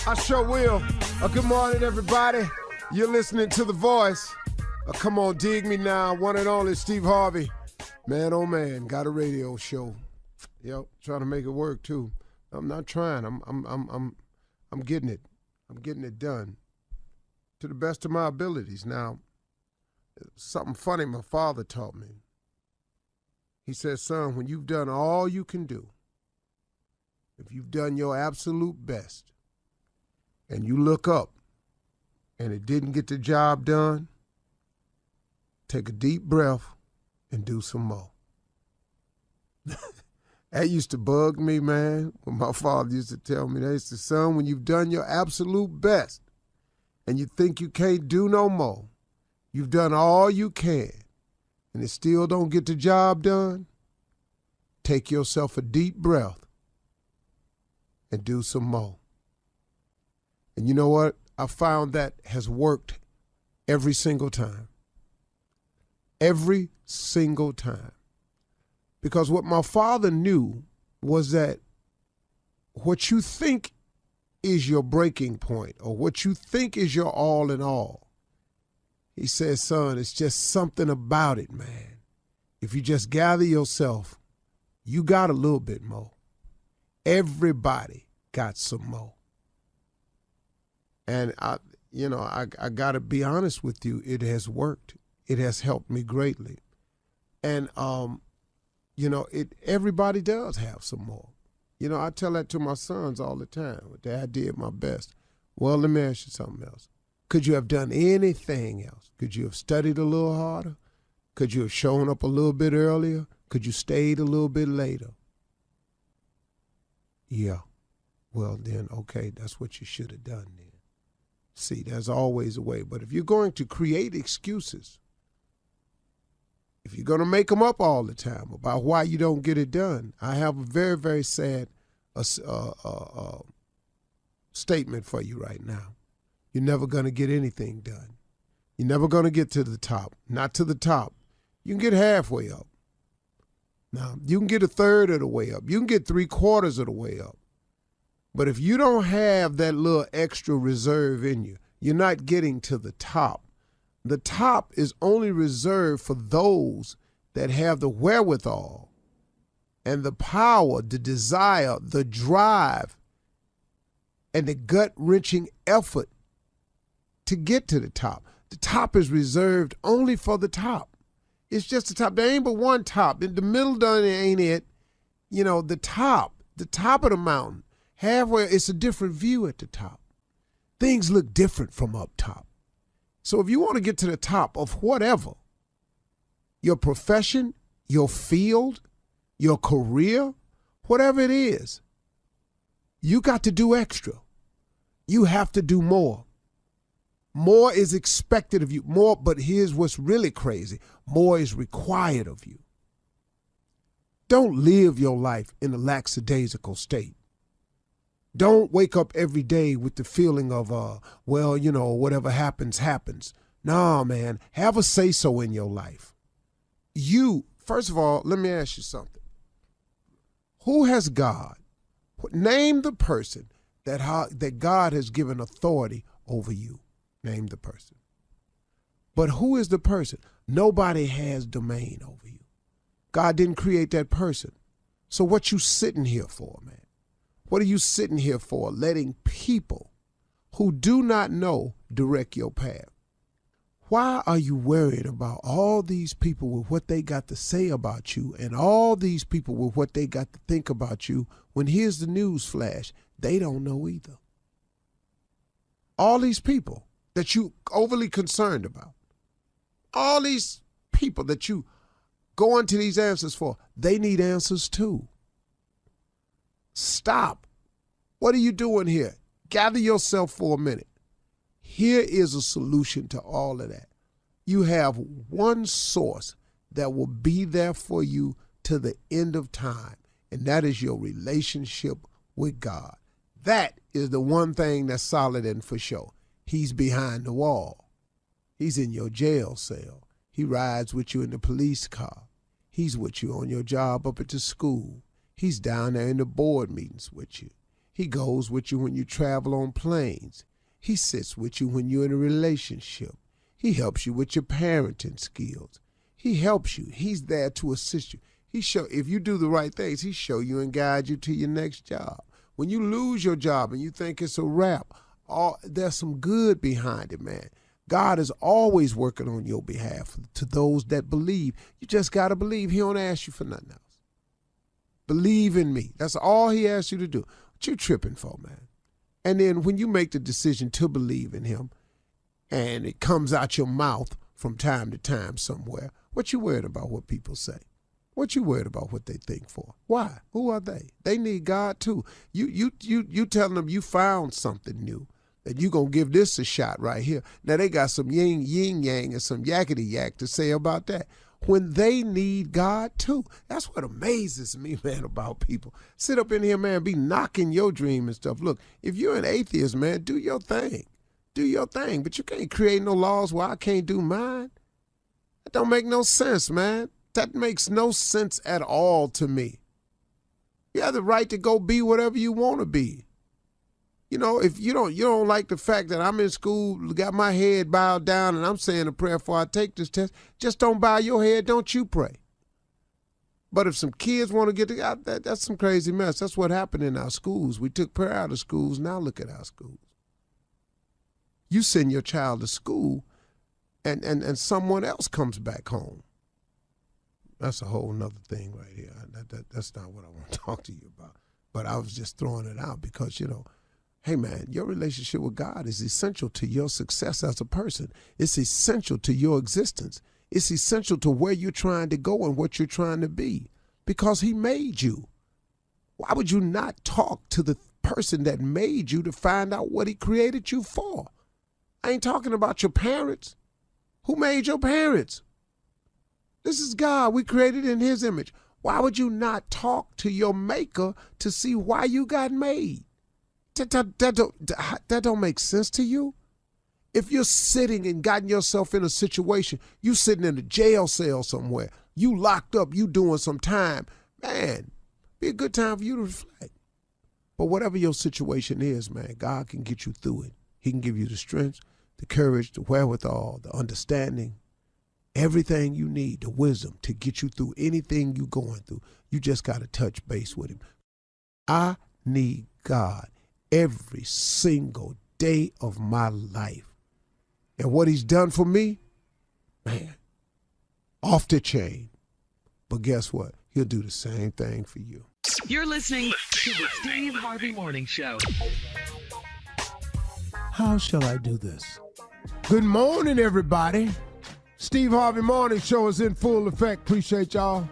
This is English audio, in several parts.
I sure will. Good morning, everybody. You're listening to The Voice. Come on, dig me now. One and only Steve Harvey. Man, oh man, got a radio show. Yep, trying to make it work too. I'm not trying. I'm getting it. I'm getting it done to the best of my abilities. Now, something funny my father taught me. He said, son, when you've done all you can do, if you've done your absolute best, and you look up and it didn't get the job done, take a deep breath and do some more. That used to bug me, man, when my father used to tell me that. He said, son, when you've done your absolute best and you think you can't do no more, you've done all you can, and it still don't get the job done, take yourself a deep breath and do some more. And you know what? I found that has worked every single time. Every single time. Because what my father knew was that what you think is your breaking point or what you think is your all in all, he says, son, it's just something about it, man. If you just gather yourself, you got a little bit more. Everybody got some more. And I got to be honest with you, it has worked. It has helped me greatly. And, everybody does have some more. I tell that to my sons all the time. Dad, I did my best. Well, let me ask you something else. Could you have done anything else? Could you have studied a little harder? Could you have shown up a little bit earlier? Could you stayed a little bit later? Yeah. Well, then, okay, that's what you should have done then. See, there's always a way. But if you're going to create excuses, if you're going to make them up all the time about why you don't get it done, I have a very, very sad statement for you right now. You're never going to get anything done. You're never going to get to the top. Not to the top. You can get halfway up. Now, you can get a third of the way up. You can get 3/4 of the way up. But if you don't have that little extra reserve in you, you're not getting to the top. The top is only reserved for those that have the wherewithal and the power, the desire, the drive, and the gut-wrenching effort to get to the top. The top is reserved only for the top. It's just the top. There ain't but one top. In the middle done ain't it. The top of the mountain. Halfway, it's a different view at the top. Things look different from up top. So if you want to get to the top of whatever, your profession, your field, your career, whatever it is, you got to do extra. You have to do more. More is expected of you. More, but here's what's really crazy. More is required of you. Don't live your life in a lackadaisical state. Don't wake up every day with the feeling of, whatever happens, happens. Nah, man, have a say-so in your life. First of all, let me ask you something. Who has God? Name the person that God has given authority over you. Name the person. But who is the person? Nobody has domain over you. God didn't create that person. So what you sitting here for, man? What are you sitting here for, letting people who do not know direct your path? Why are you worried about all these people with what they got to say about you and all these people with what they got to think about you when here's the news flash, they don't know either? All these people that you overly concerned about, all these people that you go into these answers for, they need answers too. Stop. What are you doing here? Gather yourself for a minute. Here is a solution to all of that. You have one source that will be there for you to the end of time, and that is your relationship with God. That is the one thing that's solid and for sure. He's behind the wall. He's in your jail cell. He rides with you in the police car. He's with you on your job up at the school. He's down there in the board meetings with you. He goes with you when you travel on planes. He sits with you when you're in a relationship. He helps you with your parenting skills. He helps you. He's there to assist you. If you do the right things, he show you and guide you to your next job. When you lose your job and you think it's a wrap, there's some good behind it, man. God is always working on your behalf to those that believe. You just got to believe. He don't ask you for nothing else. Believe in me. That's all he asks you to do. What you tripping for, man? And then when you make the decision to believe in him and it comes out your mouth from time to time somewhere, what you worried about what people say? What you worried about what they think for? Why? Who are they? They need God too. You telling them you found something new, that you gonna give this a shot right here. Now they got some yin yang and some yakety yak to say about that. When they need God too. That's what amazes me, man, about people. Sit up in here, man, be knocking your dream and stuff. Look, if you're an atheist, man, do your thing. Do your thing. But you can't create no laws where I can't do mine. That don't make no sense, man. That makes no sense at all to me. You have the right to go be whatever you want to be. You know, if you don't like the fact that I'm in school, got my head bowed down, and I'm saying a prayer before I take this test, just don't bow your head, don't you pray. But if some kids want to get together, that's some crazy mess. That's what happened in our schools. We took prayer out of schools. Now look at our schools. You send your child to school, and someone else comes back home. That's a whole nother thing right here. That's not what I want to talk to you about. But I was just throwing it out because, hey, man, your relationship with God is essential to your success as a person. It's essential to your existence. It's essential to where you're trying to go and what you're trying to be because he made you. Why would you not talk to the person that made you to find out what he created you for? I ain't talking about your parents. Who made your parents? This is God. We created in his image. Why would you not talk to your maker to see why you got made? That don't make sense to you. If you're sitting and gotten yourself in a situation, you sitting in a jail cell somewhere, you locked up, you doing some time, man, be a good time for you to reflect. But whatever your situation is, man, God can get you through it. He can give you the strength, the courage, the wherewithal, the understanding, everything you need, the wisdom to get you through anything you're going through. You just got to touch base with him. I need God every single day of my life. And what he's done for me, man, off the chain. But guess what? He'll do the same thing for you. You're listening to the Steve Harvey Morning Show. How shall I do this? Good morning, everybody. Steve Harvey Morning Show is in full effect. Appreciate y'all.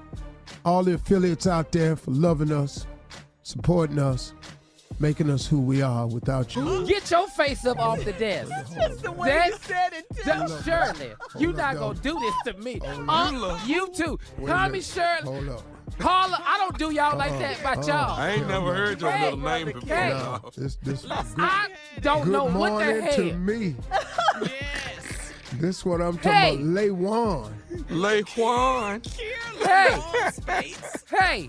All the affiliates out there for loving us, supporting us, making us who we are without you. Get your face up off the desk. That's just the way you said it, too. Shirley, you're not going to do this to me. You too. Call me Shirley. Hold up. Carla, I don't do y'all like that by y'all. I ain't never heard your little name before. No, I don't know what the hell. Good morning to me. Yes. This what I'm talking about. Lay-Wan. Lay-Wan. Hey,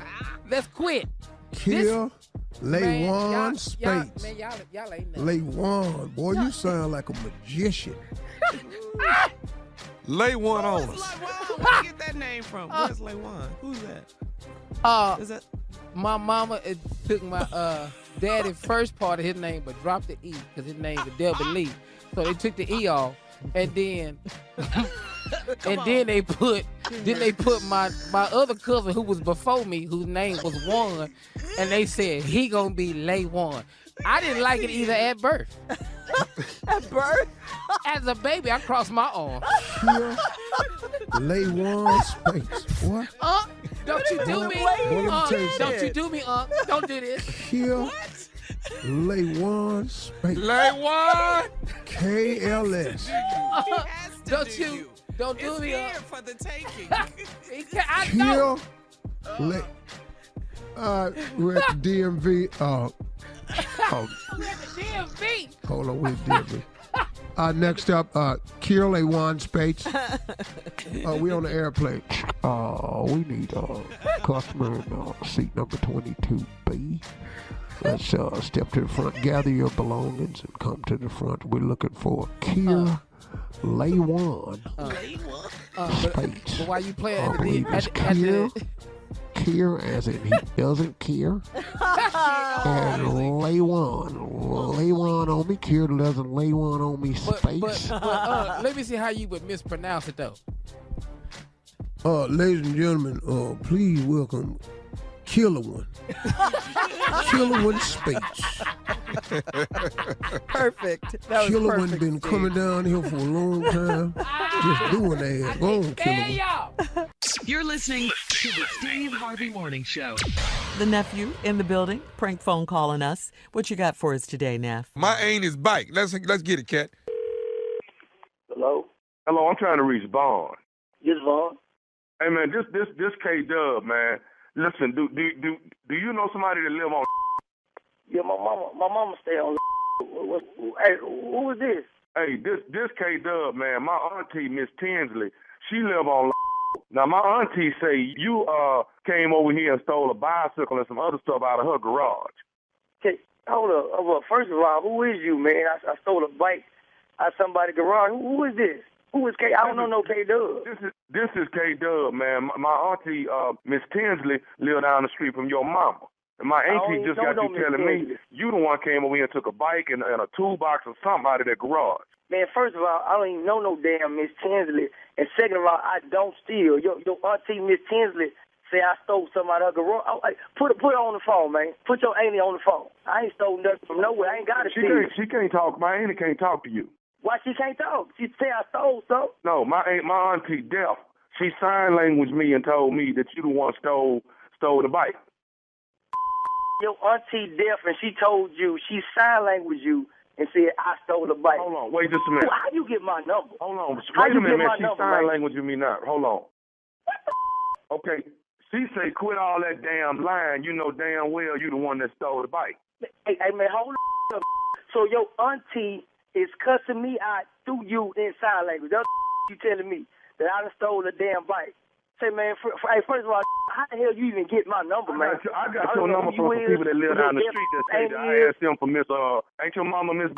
let's quit. Kill Lay-Wan Spates. Man, y'all ain't nothing. Lay-Wan. Boy, you sound like a magician. Lay-Wan on us. Where'd you get that name from? Where's Lay-Wan? Who's that? Is that my mama took my daddy's first part of his name but dropped the E because his name was Delby Lee. So they took the E off and then they put my other cousin who was before me, whose name was Juan, and they said he gonna be Lay-Wan. I didn't like it either at birth. At birth? As a baby, I crossed my arm. Lay-Wan Spates. What? Don't you do me. Don't you do me, Don't do this. Kill Lay-Wan Spates. Lay-Wan. KLS. Don't do me, for the taking. I know. Kill we're at the DMV. I'm at the DMV. Hold on, we're at DMV. Next up, kill Lay-Wan Spates. We on the airplane. We need customer in seat number 22B. Let's step to the front, gather your belongings, and come to the front. We're looking for Kia Day1 Space. But why you playing I at the believe it's Kier, as in he doesn't care. And lay one on me. Kier doesn't lay one on me. Space. But let me see how you would mispronounce it though. Ladies and gentlemen, please welcome Killer One. Killer One Space. Perfect. That was Killer perfect, One been Steve. coming down here for a long time. Just doing that. Go on, Killer One. You're listening to the Steve Harvey Morning Show. The nephew in the building, prank phone calling us. What you got for us today, Neff? My ain't his bike. Let's get it, Cat. Hello? Hello, I'm trying to reach Vaughn. Yes, Vaughn? Hey man, this K-Dub, man. Listen, do you know somebody that live on? Yeah, my mama stay on. Hey, who is this? Hey, this K-Dub, man. My auntie, Miss Tinsley, she live on. Now my auntie say you came over here and stole a bicycle and some other stuff out of her garage. Okay, hold up. Well, first of all, who is you, man? I stole a bike out of somebody's garage. Who is this? Who is K? I don't know no K-Dub. This is K-Dub, man. My auntie, Miss Tinsley, live down the street from your mama. And my auntie just got you telling me you the one came over here and took a bike and a toolbox or something out of that garage. Man, first of all, I don't even know no damn Miss Tinsley. And second of all, I don't steal. Your auntie, Miss Tinsley, say I stole something out of her garage. Put her on the phone, man. Put your auntie on the phone. I ain't stole nothing from nowhere. I ain't got to steal. She can't talk. My auntie can't talk to you. Why she can't talk? She say I stole something. No, my auntie deaf. She sign language me and told me that you the one stole the bike. Your auntie deaf and she told you, she sign language you and said I stole the bike. Hold on, wait just a minute. How you get my number? Hold on, How wait a minute, get man. my She number, sign man? language with me now. Hold on. Okay, she say quit all that damn lying. You know damn well you the one that stole the bike. Hey man, hold up. So your auntie is cussing me out through you in sign language. That's you telling me that I done stole the damn bike. Say, man, first of all, how the hell you even get my number, man? I got your number from some people that live down the street that say that I asked them for Miss, ain't your mama Miss?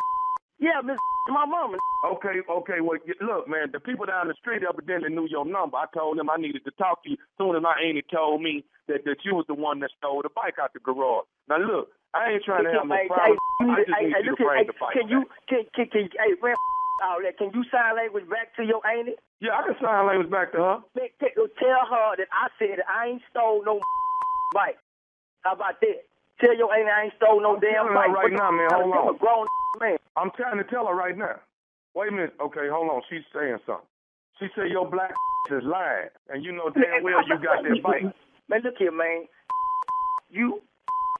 Yeah, Miss, my mama. Okay, well, look, man, the people down the street evidently knew your number. I told them I needed to talk to you. Soon as my auntie told me that you was the one that stole the bike out the garage. Now, look, I ain't trying to have no problem. I just need you to bring the bike Hey, man, all that. Can you sign language back to your auntie? Yeah, I can sign language back to her. Tell her that I said that I ain't stole no bike. How about that? Tell your auntie I ain't stole no damn bike. Right now, man, hold on. I'm a grown man. I'm trying to tell her right now. Wait a minute. Okay, hold on. She's saying something. She said your black is lying, and you know damn well you got that bike. Man, look here, man. You,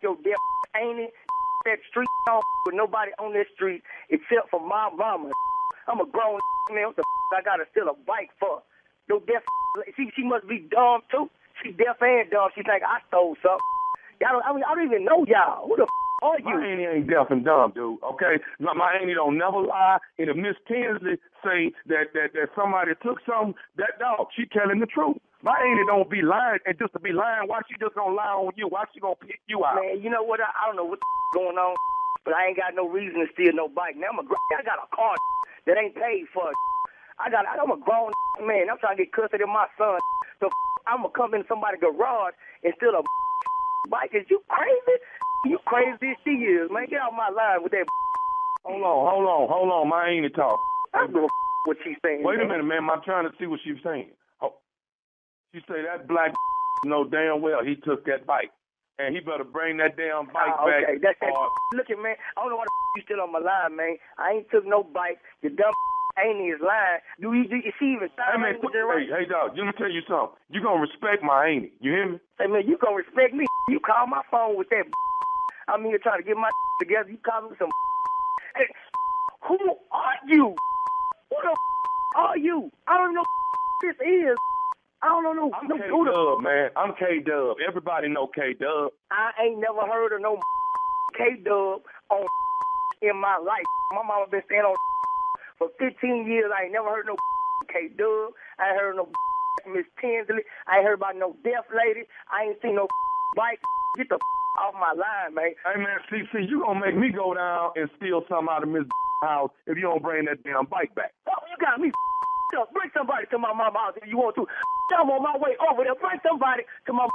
your damn auntie, that street with nobody on that street except for my mama. I'm a grown man. What the I gotta steal a bike for? Your deaf she must be dumb too. She deaf and dumb. She think I stole something. I don't even know y'all. Who the are you? My auntie ain't deaf and dumb, dude. Okay, my auntie don't never lie. And if Miss Tinsley say that somebody took something, that dog, she telling the truth. My auntie don't be lying, and just to be lying, why she just gonna lie on you? Why she gonna pick you out? Man, you know what? I don't know what's going on, but I ain't got no reason to steal no bike. Now I got a car that ain't paid for. I'm a grown man. I'm trying to get custody of my son. So I'm gonna come in somebody's garage and steal a bike. Is you crazy? You crazy as she is, man. Get out my line with that. Hold on. My auntie talk. I don't give a what she's saying. Wait a minute, man. I'm trying to see what she's saying. Oh. She say that black know damn well he took that bike. And he better bring that damn bike back. Okay, that's that. Look at, man, I don't know why you still on my line, man. I ain't took no bike. The dumb auntie is lying. Is she even sign language right? Hey, dog, let me tell you something. You gonna respect my auntie. You hear me? Hey, man, you gonna respect me. You call my phone with that. I'm here trying to get my together. You call me some. Hey, who are you? Who the are you? I don't know who this is. I don't know I'm K-Dub, man. I'm K-Dub. Everybody know K-Dub. I ain't never heard of no K-Dub on in my life. My mama been staying on for 15 years. I ain't never heard no K-Dub. I ain't heard no Miss Tinsley. I ain't heard about no deaf lady. I ain't seen no bike. Get the off my line, man. Hey, man, see, you gonna make me go down and steal something out of Miss house if you don't bring that damn bike back. Oh, you got me up. Bring somebody to my mama house if you want to. I'm on my way over there. Bring somebody to my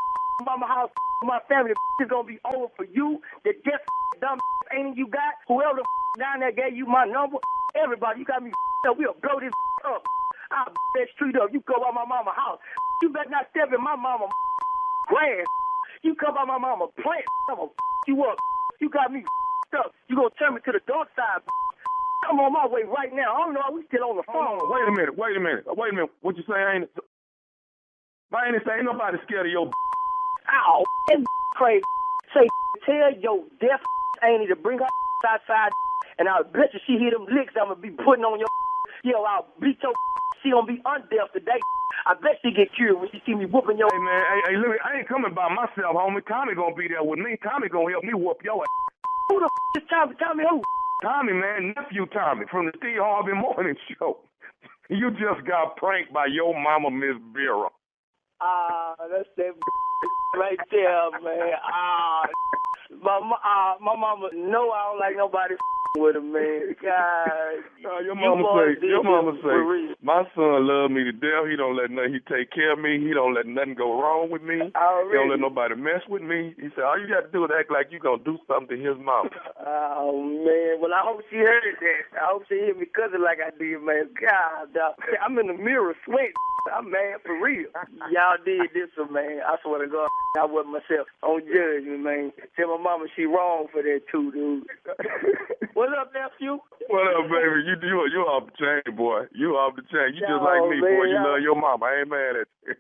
mama house. My family is gonna be over for you. The deaf dumb ain't you got. Whoever down there gave you my number. Everybody, you got me up. We'll blow this up. I'll that street up. You go by my mama house. You better not step in my mama grass. You come by my mama plant. I'm gonna you up. You got me up. You gonna turn me to the dark side. I'm on my way right now. I don't know why we still on the phone. Wait a minute. What you say? Ain't nobody scared of your Ow, that crazy. Say, tell your deaf Annie to bring her outside, and I'll bet you she hear them licks I'm gonna be putting on your. Yo, I'll beat your. She gonna be undeaf today. I bet she get cured when she see me whooping your. Hey man, hey, look, I ain't coming by myself, homie. Tommy gonna be there with me. Tommy gonna help me whoop your ass. Who the is Tommy? Tommy who? Tommy, man, nephew Tommy from the Steve Harvey Morning Show. You just got pranked by your mama, Miss Vera. That's that right there, man. My mama know I don't like nobody with him, man. God, your mama say, my son love me to death. He don't let nothing. He take care of me. He don't let nothing go wrong with me. He don't let nobody mess with me. He said, all you got to do is act like you gonna do something to his mama. Oh man, well I hope she heard that. I hope she hear me cousin like I did, man. God, I'm in the mirror sweating. I'm mad for real. Y'all did this one, man. I swear to God, I wasn't myself. Don't judge me, man. Tell my mama she wrong for that too, dude. What's up, nephew? What up, baby? You off the chain, boy. You off the chain. You just like me, boy. You love your mama. I ain't mad at you.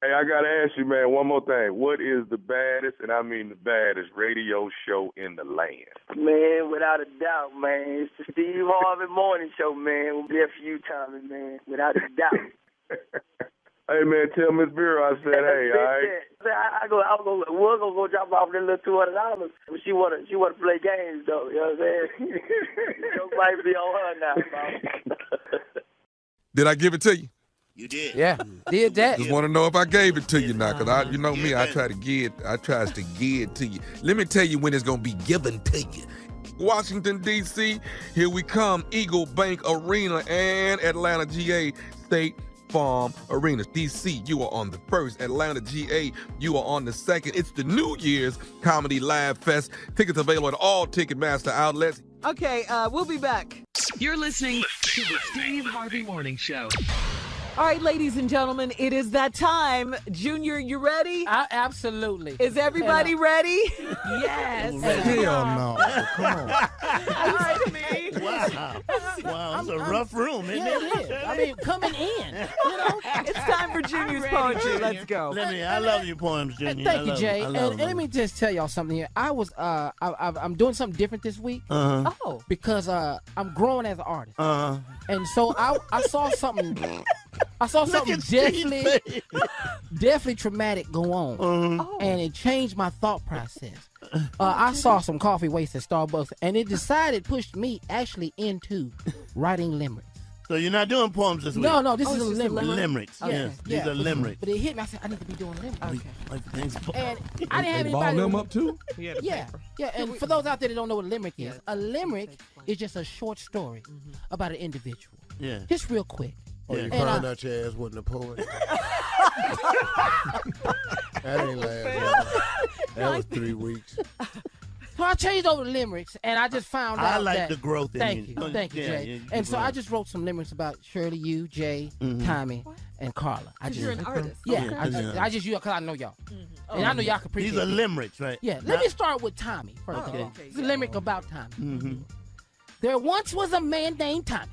Hey, I gotta ask you, man, one more thing. What is the baddest, and I mean the baddest, radio show in the land? Man, without a doubt, man. It's the Steve Harvey Morning Show, man. With nephew Tommy, man. Without a doubt. Hey man, tell Miss Vera I said hey, all right? We're gonna go drop off that little $200. But she wanna play games though, you know what I'm saying? Joke might be on her now, Did I give it to you? You did. Yeah, did that. Just want to know if I gave it to you now, because you know me, I tries to give it to you. Let me tell you when it's going to be given to you. Washington, D.C., here we come. Eagle Bank Arena and Atlanta, GA State Farm Arena. D.C., you are on the 1st. Atlanta, GA, you are on the 2nd. It's the New Year's Comedy Live Fest. Tickets available at all Ticketmaster outlets. Okay, we'll be back. You're listening to the Steve Harvey Morning Show. All right, ladies and gentlemen, it is that time. Junior, you ready? Absolutely. Is everybody ready? Yes. Hell no. Come on. All right, me. Wow, it's a rough room, isn't it? It is. I mean, coming in. You know, It's time for Junior's poetry. Let's go. I love your poems, Junior. thank you, Jay. And let me just tell y'all something here. I'm doing something different this week. Oh. Because I'm growing as an artist. And so I saw something. I saw something definitely traumatic go on, and it changed my thought process. I saw some coffee waste at Starbucks, and it pushed me actually into writing limericks. So you're not doing poems this week? No, this is a limerick. Limericks, yes. These are limericks. But it hit me. I said, I need to be doing limericks. Okay. And I didn't have anybody. Ball them up too? Yeah. And for those out there that don't know what a limerick is, a limerick is just a short story about an individual. Yeah. Just real quick. Oh, you find out your ass wasn't a poet? That ain't last long. That was 3 weeks. So I changed over to limericks, and I just found out I like that, the growth in Thank you. you, Jay. And so I just wrote some limericks about Shirley, you, Jay, Tommy, and Carla. You're an artist. Yeah, Okay. I just use because I know y'all, and I know y'all can appreciate. These are it. limericks, right? Yeah, let me start with Tommy first. Okay. It's a limerick about Tommy. There once was a man named Tommy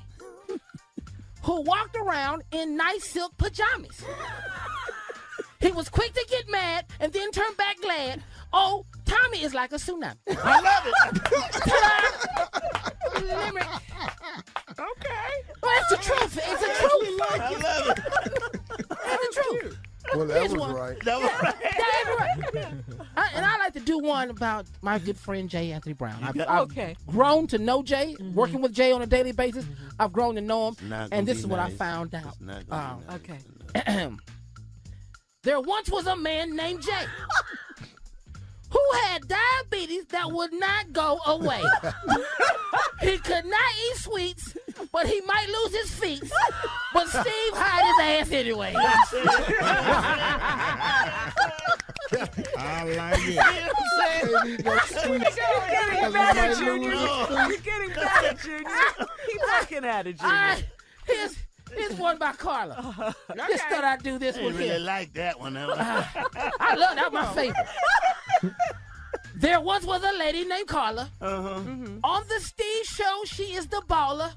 who walked around in nice silk pajamas. He was quick to get mad and then turn back glad. Oh, Tommy is like a tsunami. I love it. Limerick. Okay. Well, it's the truth. It's the truth. I love it. It's the truth. Well, that Here's was one. right. That was right. That is right. And I like to do one about my good friend Jay Anthony Brown. I've Okay. grown to know Jay, working with Jay on a daily basis. I've grown to know him, Not gonna and this be is what I nice. found out. It's not gonna be nice. Okay. There once was a man named Jay who had diabetes that would not go away. He could not eat sweets, but he might lose his feet. But Steve hide his ass anyway. I like it. You're getting mad at Junior. You're getting mad at Junior. Keep looking at it, Junior. Here's one by Carla. Just thought I'd do this I one really here. like that one. I love that. My favorite. There once was a lady named Carla. On the Steve Show, she is the baller.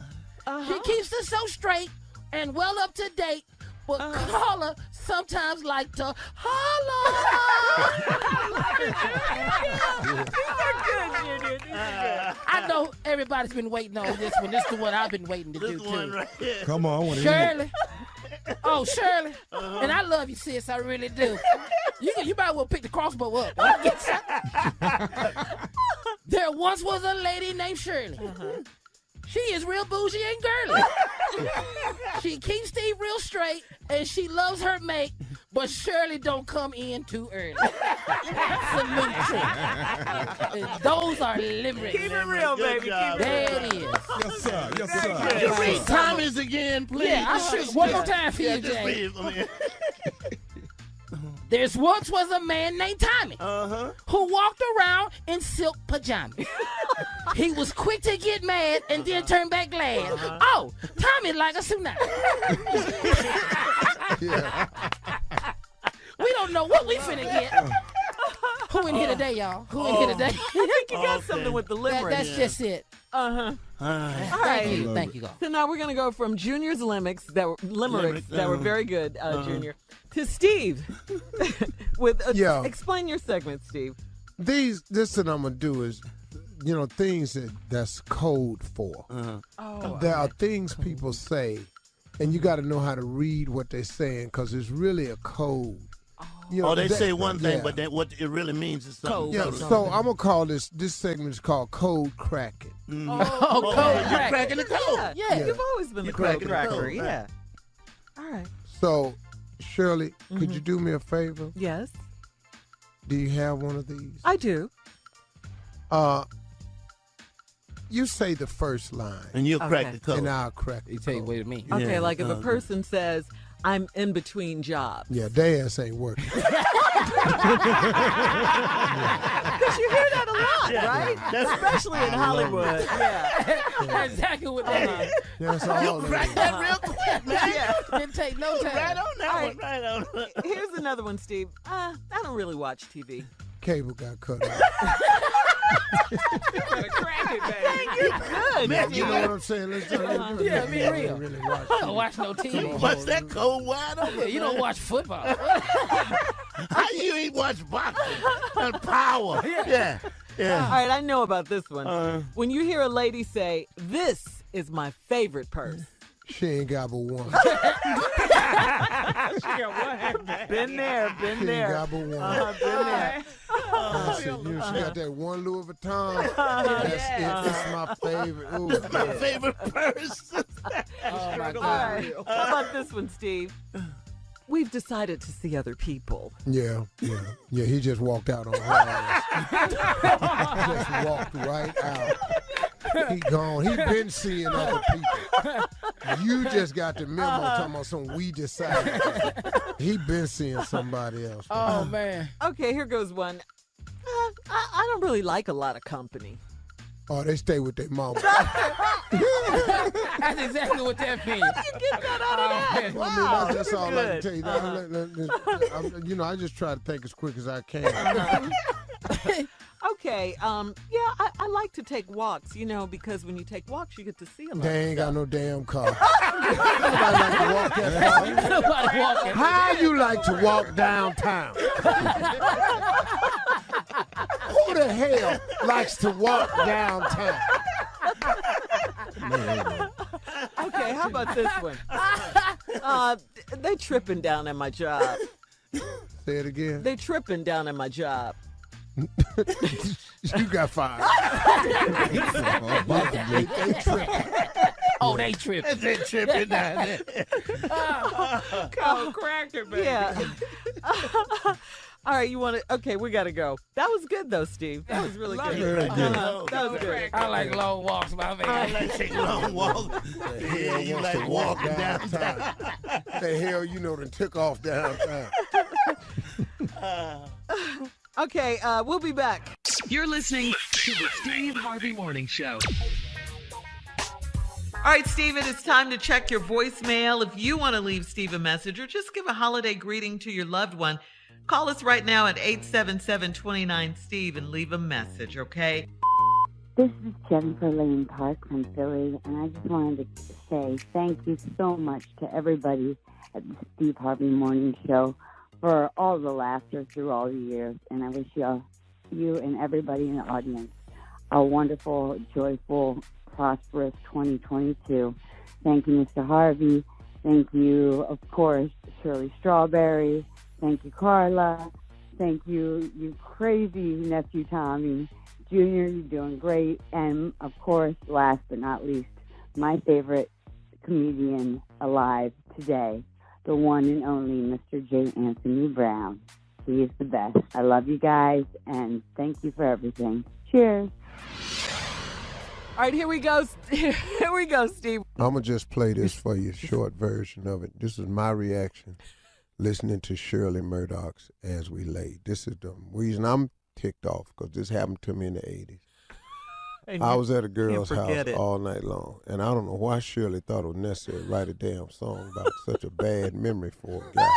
She keeps us so straight and well up to date. But Carla sometimes like to holler. I know everybody's been waiting on this one. This is the one I've been waiting to do too. Right here. Come on, I want to hear Shirley. Oh, Shirley. And I love you, sis. I really do. You might well pick the crossbow up. There once was a lady named Shirley. She is real bougie and girly. She keeps Steve real straight, and she loves her mate, but Shirley don't come in too early. Salute to her. Those are limericks. Keep it real, baby. Keep it There real. it is. Yes, sir. Yes, sir. Could you read Tommy's again, please? Yeah, I should. One more time for you, just Jay. read for me. There's once was a man named Tommy who walked around in silk pajamas. He was quick to get mad and then turn back glad. Oh, Tommy like a tsunami. We don't know what we finna get. Who in here today, y'all? Who in here today? I think you got something with the limerick. That's just it. All Thank right. you. Thank you, God. So now we're going to go from Junior's limericks that were very good, Junior, to Steve. With explain your segment, Steve. This that I'm gonna do is, things that's code for. There are things people say, and you got to know how to read what they're saying because it's really a code. They say one thing, but then what it really means is something. Yeah, so I'm gonna call this segment is called Code Cracking. Code You're cracking the code. Yeah, you've always been the code cracker. Yeah. All right. So, Shirley, could you do me a favor? Yes, Do you have one of these? I do. You say the first line, And you'll crack the code. and I'll crack He the tell you code. what it means. Okay, like if a person says, I'm in between jobs. Yeah, their ass ain't working. Because you hear that a lot, right? Especially in Hollywood. Yeah. That's exactly what that is. That's all it Crack is. that real quick, man. Didn't take no time. Right on that All one. Right on. Here's another one, Steve. I don't really watch TV. Cable got cut off. Crack it, baby. Good. Man, You know what I'm saying? Let's just Yeah, be real. really watch I don't watch no TV. What's that code wide Yeah, open? you don't watch football. How you ain't watch boxing and power? Yeah. All right, I know about this one. When you hear a lady say, "This is my favorite purse," She ain't got but one. been there, been She ain't there. got but one. Been there. She got that one Louis Vuitton. It's my favorite. Ooh, My favorite purse. Oh, my All God. right. How about this one, Steve? We've decided to see other people. Yeah. He just walked out on her ass. Just walked right out. He gone. He been seeing other people. You just got the memo talking about something we decided. He been seeing somebody else. Oh, man. Okay, here goes one. I don't really like a lot of company. Oh, they stay with their mama. That's exactly what that means. You get that out of that? Well, I mean, that's all I can tell you. I just try to think as quick as I can. Okay, I like to take walks, because when you take walks, you get to see a lot. They ain't got no damn car. Nobody like to walk that far. Nobody walking. How you like to walk downtown? Who the hell likes to walk downtown? Okay, how about this one? They tripping down at my job. Say it again. They tripping down at my job. You got fired. They tripping. Oh, they tripping. They tripping down there. Code cracker, baby. Yeah. All right, you want to? Okay, we got to go. That was good, though, Steve. That was really good. That was good. I like long walks, my man. I like taking long walks. Yeah, you like walking downtown. The hell, done took off downtown. Okay, we'll be back. You're listening to the Steve Harvey Morning Show. All right, Steve, it is time to check your voicemail. If you want to leave Steve a message or just give a holiday greeting to your loved one, call us right now at 877-29-STEVE and leave a message, okay? This is Jennifer Lane Park from Philly, and I just wanted to say thank you so much to everybody at the Steve Harvey Morning Show for all the laughter through all the years, and I wish you and everybody in the audience a wonderful, joyful, prosperous 2022. Thank you, Mr. Harvey. Thank you, of course, Shirley Strawberry. Thank you, Carla. Thank you, you crazy nephew Tommy. Junior, you're doing great. And, of course, last but not least, my favorite comedian alive today, the one and only Mr. J. Anthony Brown. He is the best. I love you guys, and thank you for everything. Cheers. All right, here we go. Here we go, Steve. I'm going to just play this for you, short version of it. This is my reaction listening to Shirley Murdoch's As We Lay. This is the reason I'm ticked off, because this happened to me in the 80s. I was at a girl's house all night long, and I don't know why Shirley thought it was necessary to write a damn song about such a bad memory for a guy.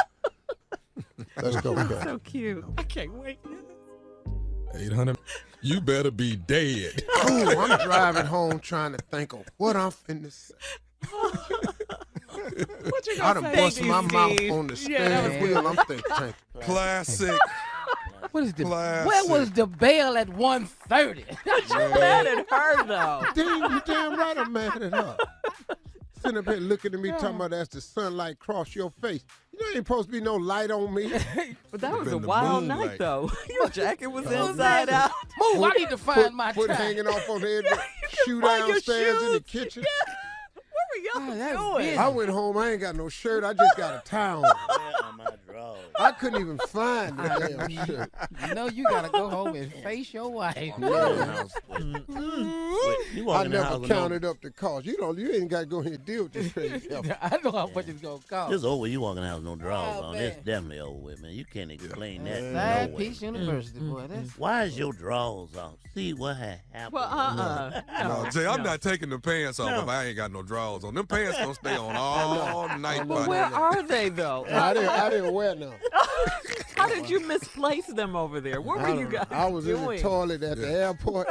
Let's go, guys. So cute. I can't wait. 800. You better be dead. Ooh, I'm driving home trying to think of what I'm finna say. What you I gonna done say, bust my mouth Steve? on the steering wheel. I'm thinking. Classic. What is the? Classic. Where was the bell at 1:30? You're mad at her, though. You damn right I'm mad at her. Sitting up here looking at me talking about as the sunlight cross your face. You know, ain't supposed to be no light on me. But that was a the wild moonlight. night, though. Your jacket was inside out. Move! I need to find my Foot tie. hanging off on the head. Shoe find your downstairs in the shoes. kitchen. What were that's y'all doing? busy. I went home. I ain't got no shirt. I just got a towel. On my drawers. I couldn't even find the damn shirt. You know you gotta go home and face your wife. You I walk in the house never with counted up the cost. You ain't got to go ahead and deal with this crazy stuff. I know how much it's gonna cost. It's over. You walking in the house with no drawers Oh, on. man. It's definitely over with, man. You can't explain that. Side No way. Peace University, boy. That's Why is your drawers off? See what had happened. Well, No, Jay, I'm not taking the pants off if I ain't got no drawers on. Them pants gonna stay on all night. But where are they, though? I didn't wear none. How did you misplace them over there? What were you guys I was doing? in the toilet at the airport.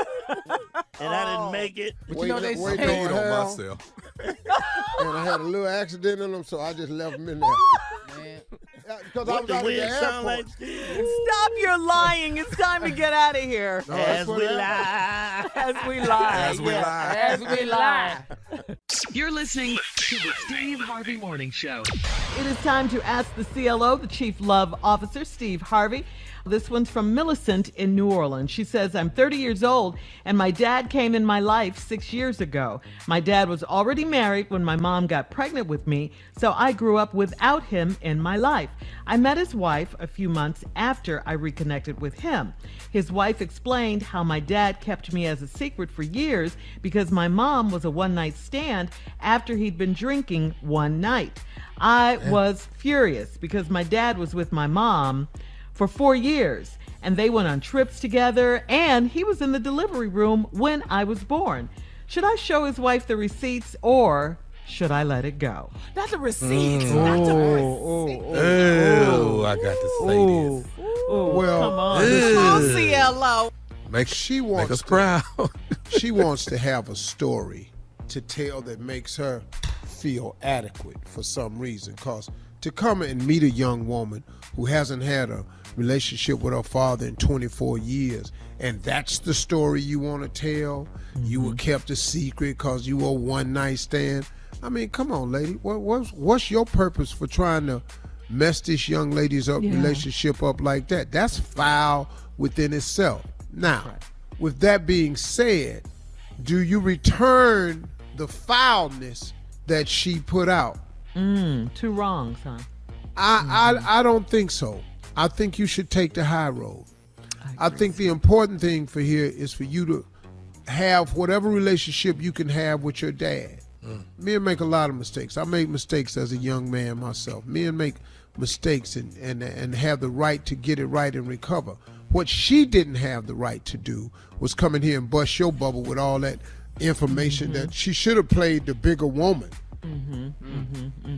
And I didn't make it. But you know they waiting say- Peed on on Hal, myself. and I had a little accident in them, so I just left them in there. Man. Because I What was the out at the wind sound airport. like, Steve? Stop your lying. It's time to get out of here. No, that's As what we happened. lie. As we lie. As we lie. As we lie. You're listening to the Steve Harvey Morning Show. It is time to ask the CLO, the Chief Love Officer, Steve Harvey. This one's from Millicent in New Orleans. She says, I'm 30 years old, and my dad came in my life 6 years ago. My dad was already married when my mom got pregnant with me, so I grew up without him in my life. I met his wife a few months after I reconnected with him. His wife explained how my dad kept me as a secret for years because my mom was a one-night stand after he'd been drinking one night. I was furious because my dad was with my mom for 4 years, and they went on trips together, and he was in the delivery room when I was born. Should I show his wife the receipts, or should I let it go? Not the receipts. Oh, Not the receipts. Oh, I got to say this. Well, Come on. Come on, CLO. she Make wants us proud. she wants to have a story to tell that makes her feel adequate for some reason. Because to come and meet a young woman who hasn't had a relationship with her father in 24 years, and that's the story you want to tell, you were kept a secret because you were a one-night stand. I mean, come on, lady. What's your purpose for trying to mess this young lady's relationship up like that? That's foul within itself. Now, with that being said, do you return the foulness that she put out? Two wrongs, huh? I don't think so. I think you should take the high road. I think the important thing for here is for you to have whatever relationship you can have with your dad. Men make a lot of mistakes. I made mistakes as a young man myself. Men make mistakes and have the right to get it right and recover. What she didn't have the right to do was come in here and bust your bubble with all that information that she should have played the bigger woman.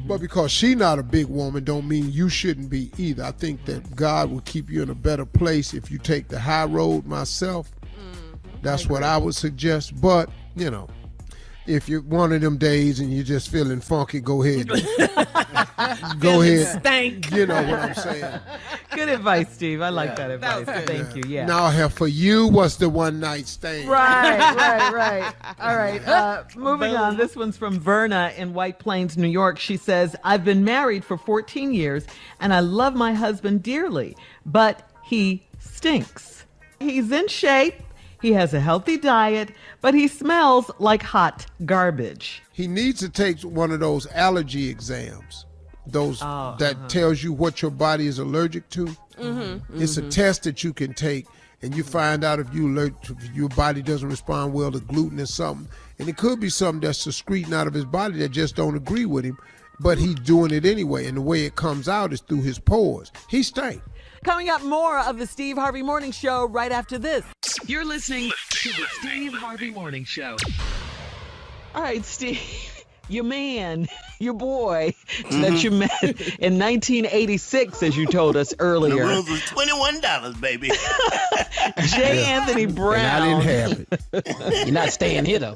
But because she not a big woman don't mean you shouldn't be either. I think that God will keep you in a better place if you take the high road myself. That's what I would suggest. But, you know, if you're one of them days and you're just feeling funky, go ahead. Go ahead. Stank. You know what I'm saying. Good advice, Steve. I like that advice. Thank you. Yeah. Now, for you, what's the one night stand? Right. All right. Moving on. This one's from Verna in White Plains, New York. She says, I've been married for 14 years and I love my husband dearly, but he stinks. He's in shape. He has a healthy diet, but he smells like hot garbage. He needs to take one of those allergy exams, those that tells you what your body is allergic to. It's a test that you can take, and you find out if your body doesn't respond well to gluten or something. And it could be something that's secreting out of his body that just don't agree with him, but he's doing it anyway. And the way it comes out is through his pores. He stinks. Coming up, more of the Steve Harvey Morning Show right after this. You're listening to the Steve Harvey Morning Show. All right, Steve, your man, your boy that you met in 1986, as you told us earlier. The rooms was $21, baby. J. Anthony Brown. And I didn't have it. You're not staying here, though.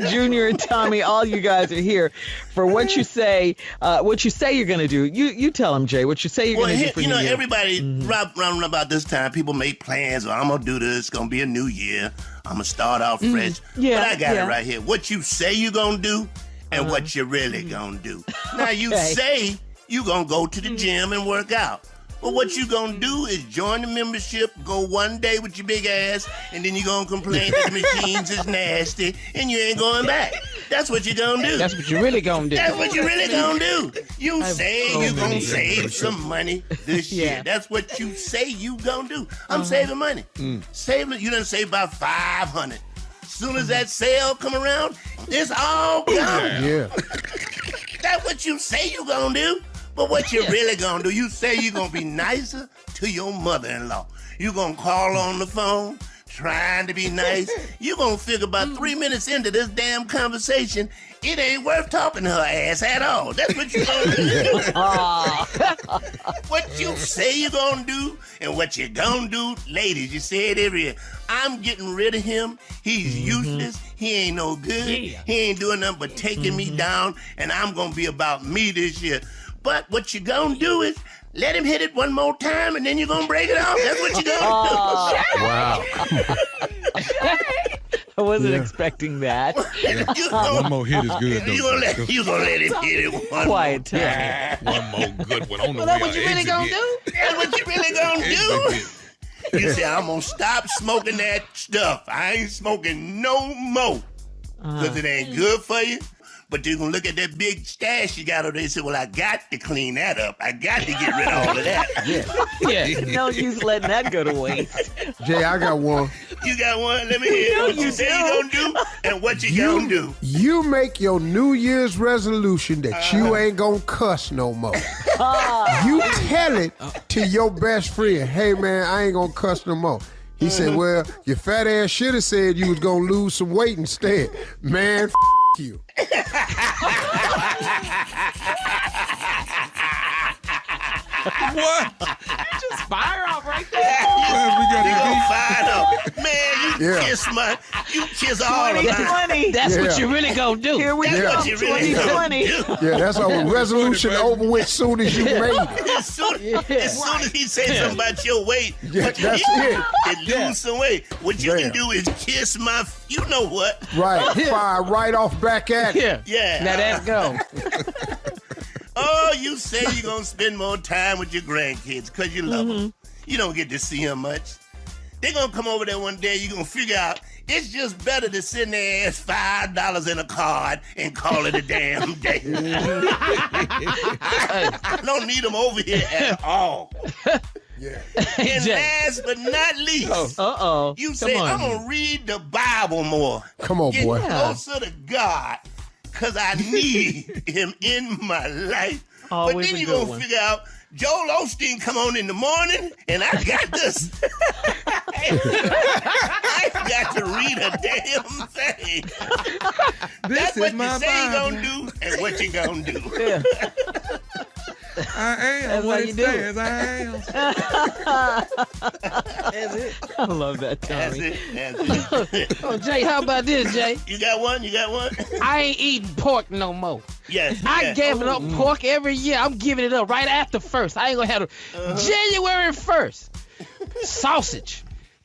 Junior and Tommy, all you guys are here for what you say you're going to do. You tell them, Jay, what you say you're going to do for New Year. Everybody round about this time, people make plans. I'm going to do this. It's going to be a new year. I'm going to start out fresh. Yeah, but I got it right here. What you say you're going to do and what you really going to do. Now, you say you're going to go to the gym and work out. But what you gonna do is join the membership, go one day with your big ass, and then you gonna complain that the machines is nasty, and you ain't going back. That's what you gonna do. That's what you really gonna do. That's what you really gonna do. You say you gonna save some money this year. That's what you say you gonna do. I'm saving money. Saving. You done save about $500. Soon as that sale come around, it's all gone. Yeah. That's what you say you gonna do. But what you really gonna do, you say you gonna be nicer to your mother-in-law. You gonna call on the phone, trying to be nice. You gonna figure about 3 minutes into this damn conversation, it ain't worth talking to her ass at all. That's what you gonna do. What you say you gonna do and what you gonna do, ladies, you say it every year. I'm getting rid of him. He's useless. He ain't no good. He ain't doing nothing but taking me down, and I'm gonna be about me this year. But what you gonna do is let him hit it one more time, and then you're gonna break it off. That's what you gonna do. Wow. I wasn't expecting that. One more hit is good, though. You gonna let him hit it one Quiet more time. One more good one. On the That's what you really gonna do? That's what you really gonna do. You say, I'm gonna stop smoking that stuff. I ain't smoking no more. Because it ain't good for you. But you're going to look at that big stash you got over there and say, well, I got to clean that up. I got to get rid of all of that. Yeah. No use letting that go to waste. Jay, I got one. You got one? Let me hear what you say you going to do and what you going to do. You make your New Year's resolution that you ain't going to cuss no more. You tell it to your best friend, hey, man, I ain't going to cuss no more. He said, well, your fat ass should have said you was going to lose some weight instead. Man, you. What? Just fire off right there. You gonna fire up. Man, you kiss all of mine. That's what you really gonna do. Here we go. What you really gonna do. Yeah, that's our resolution over with soon as you made it. As soon as he says something about your weight, that's it. And lose some weight. What you can do is kiss my, you know what? Right, fire right off back at it. Yeah. Now that's go. Oh, you say you're going to spend more time with your grandkids because you love them. You don't get to see them much. They're going to come over there one day. You're going to figure out It's just better to send their ass $5 in a card and call it a damn day. I don't need them over here at all. Yeah. And last but not least, you say, I'm going to read the Bible more. Come on, boy. Get closer to God, because I need him in my life. Always but then a you're good going one. to figure out, Joel Osteen come on in the morning, and I got this. I got to read a damn thing. That's what you say you're going to do and what you're going to do. Yeah. I am That's what how it you do says I am. That's it. I love that, Tommy. That's it. Oh, Jay, how about this, Jay? You got one? You got one? I ain't eating pork no more. Yes. I gave it up pork every year. I'm giving it up right after first. I ain't gonna have it. January 1st. Sausage,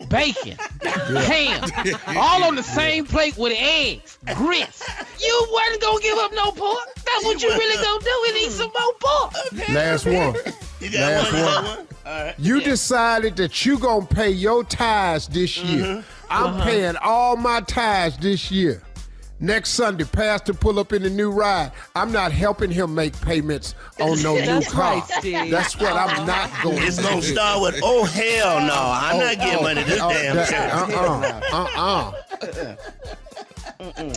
bacon, ham, all on the same plate with eggs, grits. You wasn't gonna give up no pork. That's what you really gonna do is eat some more pork. Last one. You got one? All right. You decided that you gonna pay your tithes this year. I'm paying all my tithes this year. Next Sunday, Pastor pull up in the new ride. I'm not helping him make payments on no new That's car. right, Steve. That's what I'm not going to do. It's going to start with, oh, hell no. I'm not giving money to this damn church.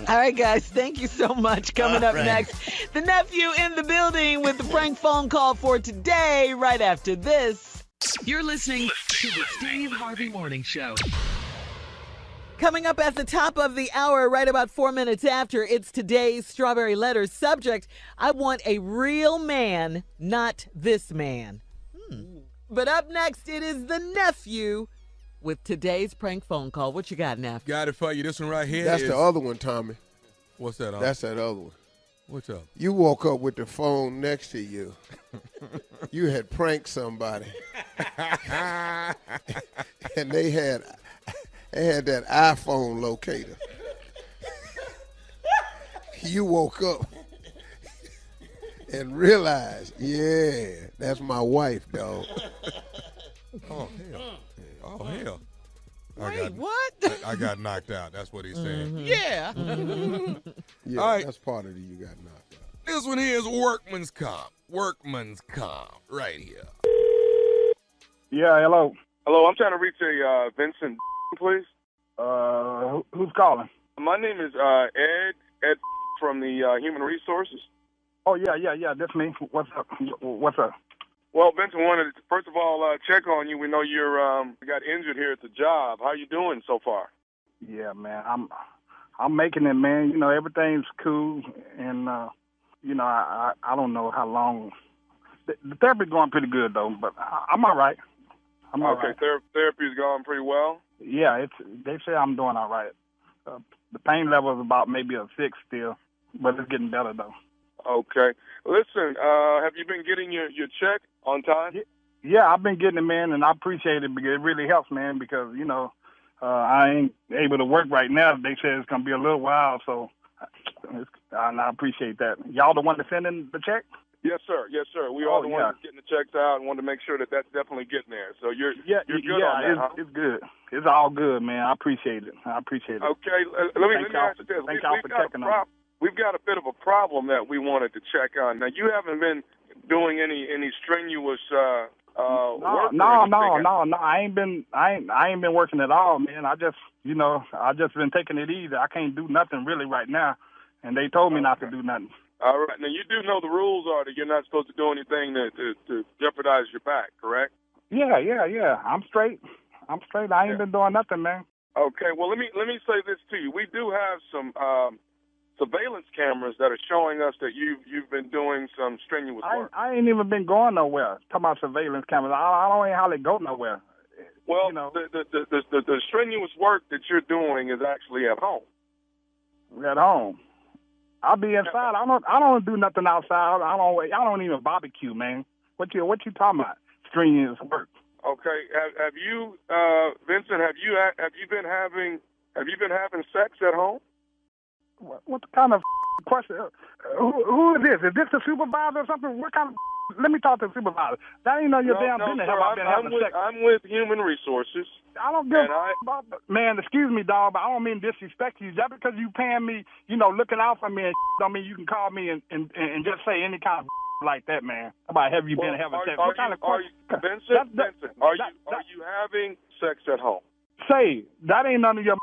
All right, guys, thank you so much. Coming up next, the nephew in the building with the prank phone call for today, right after this. You're listening to the Steve Harvey Morning Show. Coming up at the top of the hour, right about 4 minutes after, it's today's Strawberry Letters subject. I want a real man, not this man. But up next, it is the nephew with today's prank phone call. What you got, Neff? Got it for you. This one right here That's is... the other one, Tommy. What's that? That's that other one. What's up? You woke up with the phone next to you. You had pranked somebody. And they had that iPhone locator. You woke up and realized, yeah, that's my wife, dog. Oh, hell. Oh, hell. Wait, what? I got knocked out. That's what he's saying. Yeah. Yeah, All right. that's part of it. You got knocked out. This one here is workman's comp. Workman's comp. Right here. Yeah, hello. Hello, I'm trying to reach a Vincent, please. Who's calling? My name is Ed from the Human Resources. Oh, yeah, that's me. What's up? Well, Vincent wanted to, first of all, check on you. We know you got injured here at the job. How you doing so far? Yeah, man, I'm making it, man. You know, everything's cool, and you know, I don't know how long. The therapy's going pretty good though, but I'm all right. I'm all right. Therapy's going pretty well. Yeah, they say I'm doing all right. The pain level is about maybe a 6 still, but it's getting better though. Okay. Listen, have you been getting your check on time? Yeah, I've been getting it, man, and I appreciate it because it really helps, man, because, you know, I ain't able to work right now. They said it's going to be a little while, so I appreciate that. Y'all the one to send in the check? Yes, sir. Yes, sir. We are the ones getting the checks out and want to make sure that that's definitely getting there. So you're good on that, huh? It's good. It's all good, man. I appreciate it. Okay. Let me ask you this. Thank y'all for checking on. We've got a bit of a problem that we wanted to check on. Now, you haven't been doing any strenuous work. No. I ain't been working at all, man. I just been taking it easy. I can't do nothing really right now, and they told me not to do nothing. All right. Now, you do know the rules are that you're not supposed to do anything to jeopardize your back, correct? Yeah. I'm straight. I ain't been doing nothing, man. Okay. Well, let me say this to you. We do have some surveillance cameras that are showing us that you've been doing some strenuous work. I ain't even been going nowhere. Talking about surveillance cameras, I don't even hardly go nowhere. Well, you know, the strenuous work that you're doing is actually at home. At home. I'll be inside. I don't do nothing outside. I don't even barbecue, man. What you talking about? Strenuous work. Okay. Have you, Vincent? Have you been having sex at home? What kind of question? Who is this? Is this the supervisor or something? What kind of Let me talk to the supervisor. That ain't none of your damn business. Sir, I'm with Human Resources. I don't give about man, excuse me, dog, but I don't mean disrespect you. Just because you paying me, looking out for me and don't mean you can call me and just say any kind of like that, man. About have you been having sex? What kind of Vincent, are you having sex at home? Say, that ain't none of your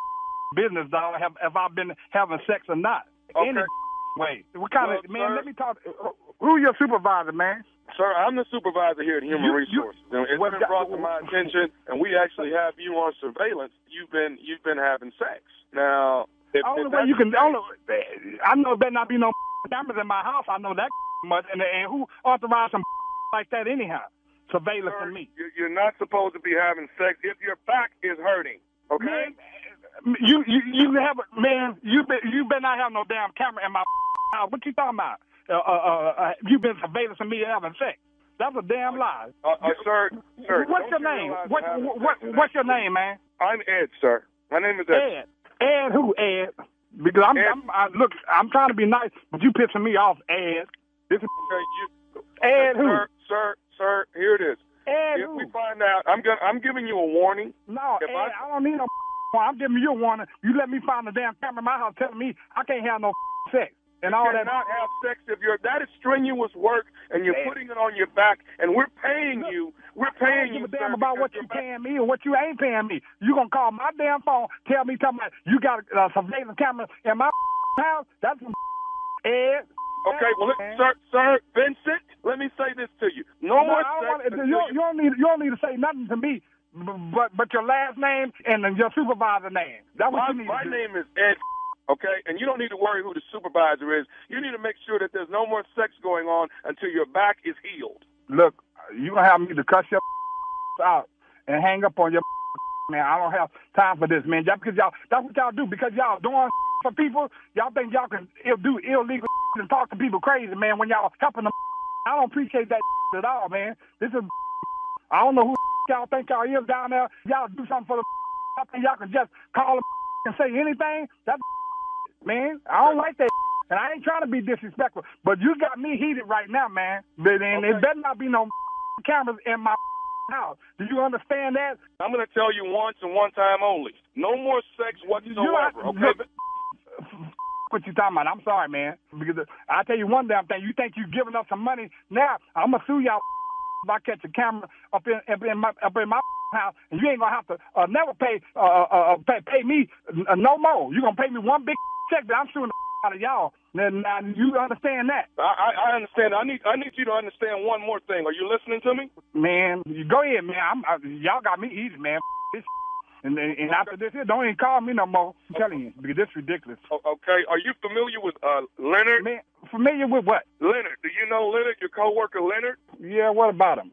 business, dog. Have I been having sex or not? Okay. Any way. What kind of man, let me talk. Who your supervisor, man? Sir, I'm the supervisor here at Human Resources. It's been brought to my attention, and we actually have you on surveillance. You've been having sex. Now, I know there better not be no cameras in my house. I know that much. And who authorized some like that anyhow? Surveillance sir, on me. You're not supposed to be having sex if your back is hurting. Okay. Man, you better not have no damn camera in my house. What you talking about? You've been surveillancing me having sex. That's a damn lie. Sir. What's your name? What's your name, man? I'm Ed, sir. My name is Ed. Ed who, Ed? Because I'm trying to be nice, but you pissing me off, Ed. This is Ed who? Sir, here it is. Ed if who? we find out, I'm giving you a warning. No, Ed, I don't need no I'm giving you a warning. You let me find a damn camera in my house telling me I can't have no sex. And all that. Not have sex if that is strenuous work, and you're putting it on your back, and we're paying you. We're paying you. I don't give a damn about what you paying me or what you ain't paying me. You gonna call my damn phone, tell me you got a surveillance camera in my house? That's Ed. Okay, well, sir, Vincent, let me say this to you. No more sex. You don't need to say nothing to me, but your last name and your supervisor name. That's what you need to do. My name is Ed. Okay, and you don't need to worry who the supervisor is. You need to make sure that there's no more sex going on until your back is healed. Look, you gonna have me to cuss your out and hang up on your man. I don't have time for this, man. Just because that's what y'all do. Because y'all doing for people, y'all think y'all can do illegal and talk to people crazy, man. When y'all helping them, I don't appreciate that at all, man. This is I don't know who y'all think y'all is down there. Y'all do something for the. I think y'all can just call them and say anything. That's man, I don't like that, and I ain't trying to be disrespectful, but you got me heated right now, man. And it better not be no cameras in my house. Do you understand that? I'm going to tell you once and one time only. No more sex whatsoever, okay? What you talking about? I'm sorry, man. Because I tell you one damn thing. You think you giving us some money? Now I'm gonna sue y'all if I catch a camera up in my house, and you ain't gonna have to never pay me no more. You gonna pay me one big check that I'm suing the out of y'all. Now you understand that? I understand. I need you to understand one more thing. Are you listening to me? Man, go ahead, man. Y'all got me easy, man. This and after this, don't even call me no more. I'm telling you, because this is ridiculous. Okay. Are you familiar with Leonard? Man, familiar with what? Leonard. Do you know Leonard, your coworker Leonard? Yeah, what about him?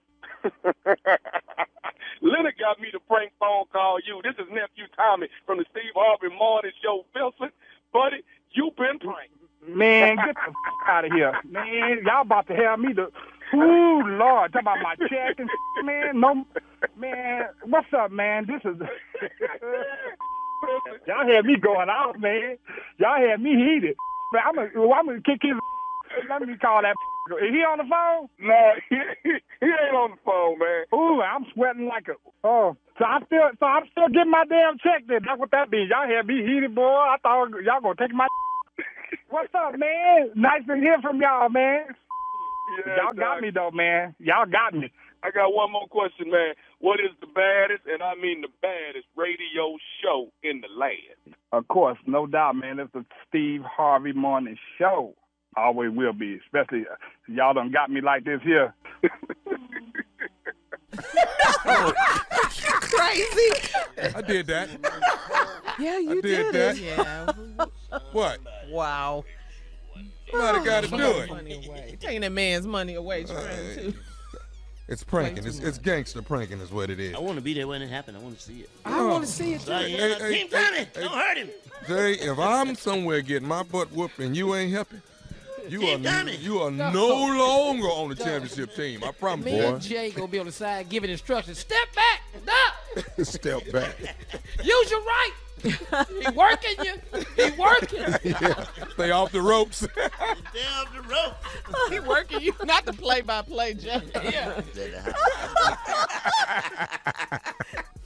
Leonard got me to prank phone call you. This is nephew Tommy from the Steve Harvey Morning Show. Vincent, buddy, you've been pranked. Man, get the out of here. Man, y'all about to have me to... Ooh, Lord, talk about my check and man. No, man, what's up, man? This is... Y'all had me going out, man. Y'all had me heated. Man, I'm gonna kick his... Let me call that... Is he on the phone? No, he ain't on the phone, man. Ooh, I'm sweating like a... Oh, so I'm still getting my damn check then. That's what that means. Y'all had me heated, boy. I thought y'all gonna take my... What's up, man? Nice to hear from y'all, man. Yeah, y'all got me, though, man. Y'all got me. I got one more question, man. What is the baddest, and I mean the baddest, radio show in the land? Of course, no doubt, man. It's the Steve Harvey Morning Show. Always will be, especially y'all done got me like this here. Crazy. I did that. Yeah, you did that. Yeah. What? Wow. Somebody got to do it. Money away. Taking that man's money away, trying to. It's pranking. It's gangster pranking is what it is. I want to be there when it happened. I want to see it. I want to see it, too. Team Tommy, don't hurt him. Jay, if I'm somewhere getting my butt whooped and you ain't helping, you are no longer on the championship team. I promise you. Me and Jay gonna be on the side giving instructions. Step back. Stop. Step back. Use your right. He working you. He working. Yeah. Stay off the ropes. Stay off the rope. He working you, not the play-by-play, Jay. Yeah.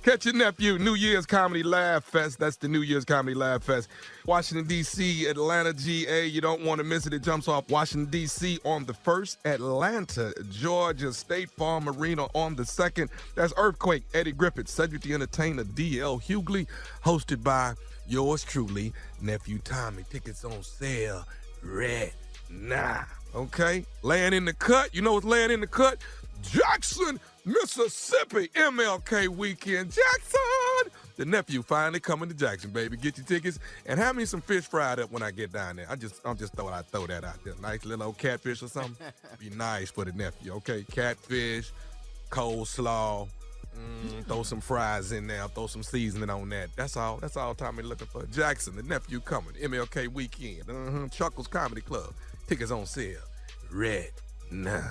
Catch your nephew, New Year's Comedy Laugh Fest. That's the New Year's Comedy Laugh Fest. Washington, D.C., Atlanta, GA. You don't want to miss it. It jumps off Washington, D.C. on the 1st, Atlanta, Georgia, State Farm Arena on the 2nd. That's Earthquake, Eddie Griffith, Cedric the Entertainer, D.L. Hughley, hosted by yours truly, Nephew Tommy. Tickets on sale right now. Okay? Laying in the cut. You know what's laying in the cut? Jackson, Mississippi, MLK weekend. Jackson! The nephew finally coming to Jackson, baby. Get your tickets and have me some fish fried up when I get down there. I'm just throw that out there. Nice little old catfish or something. Be nice for the nephew, okay? Catfish, coleslaw, throw some fries in there, throw some seasoning on that. That's all Tommy looking for. Jackson, the nephew coming. MLK weekend. Chuckles Comedy Club. Tickets on sale. Red now.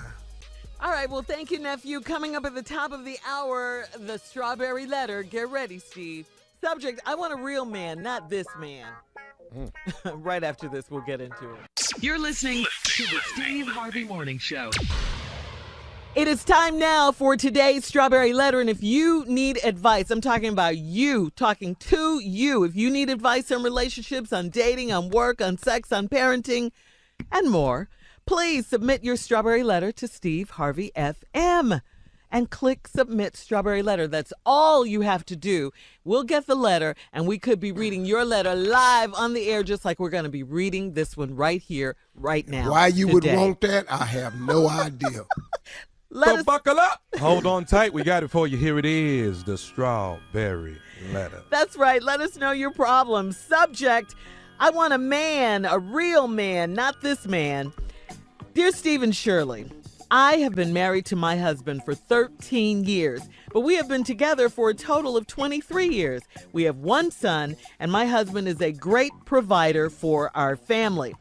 All right, well, thank you, nephew. Coming up at the top of the hour, the Strawberry Letter. Get ready, Steve. Subject, I want a real man, not this man. Right after this, we'll get into it. You're listening to the Steve Harvey Morning Show. It is time now for today's Strawberry Letter, and if you need advice, I'm talking about you, talking to you. If you need advice on relationships, on dating, on work, on sex, on parenting, and more, please submit your Strawberry Letter to Steve Harvey FM and click Submit Strawberry Letter. That's all you have to do. We'll get the letter, and we could be reading your letter live on the air, just like we're going to be reading this one right here, right now. Why you today. would want that, I have no idea. So buckle up. Hold on tight. We got it for you. Here it is, the Strawberry Letter. That's right. Let us know your problems. Subject, I want a man, a real man, not this man. Dear Steve and Shirley, I have been married to my husband for 13 years, but we have been together for a total of 23 years. We have one son, and my husband is a great provider for our family.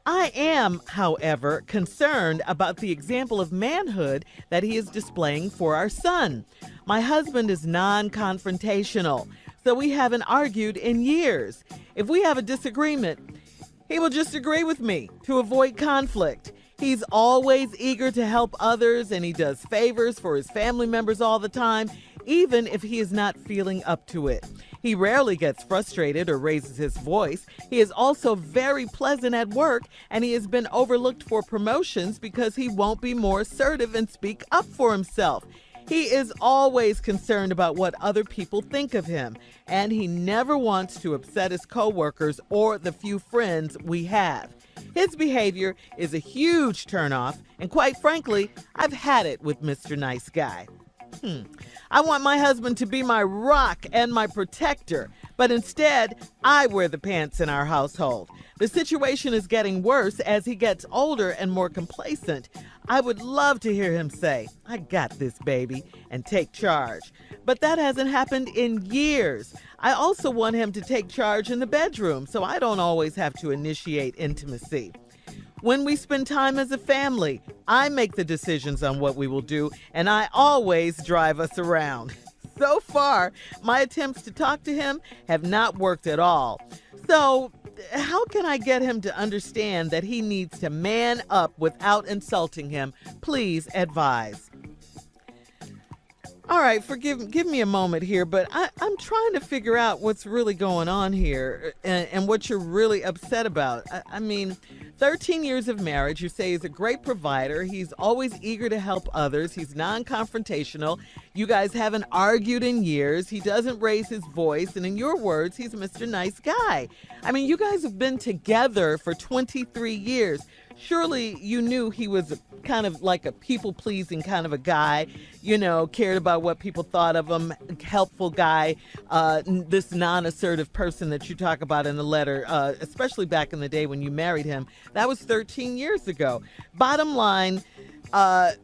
I am, however, concerned about the example of manhood that he is displaying for our son. My husband is non-confrontational, so we haven't argued in years. If we have a disagreement, he will just agree with me to avoid conflict. He's always eager to help others, and he does favors for his family members all the time, even if he is not feeling up to it. He rarely gets frustrated or raises his voice. He is also very pleasant at work, and he has been overlooked for promotions because he won't be more assertive and speak up for himself. He is always concerned about what other people think of him, and he never wants to upset his coworkers or the few friends we have. His behavior is a huge turnoff, and quite frankly, I've had it with Mr. Nice Guy. I want my husband to be my rock and my protector, but instead, I wear the pants in our household. The situation is getting worse as he gets older and more complacent. I would love to hear him say, "I got this, baby," and take charge. But that hasn't happened in years. I also want him to take charge in the bedroom, so I don't always have to initiate intimacy. When we spend time as a family, I make the decisions on what we will do, and I always drive us around. So far, my attempts to talk to him have not worked at all. So, how can I get him to understand that he needs to man up without insulting him? Please advise. All right, give me a moment here, but I'm trying to figure out what's really going on here and what you're really upset about. I mean, 13 years of marriage, you say he's a great provider. He's always eager to help others. He's non-confrontational. You guys haven't argued in years. He doesn't raise his voice. And in your words, he's Mr. Nice Guy. I mean, you guys have been together for 23 years. Surely you knew he was kind of like a people-pleasing kind of a guy, you know, cared about what people thought of him, helpful guy, this non-assertive person that you talk about in the letter, especially back in the day when you married him. That was 13 years ago. Bottom line,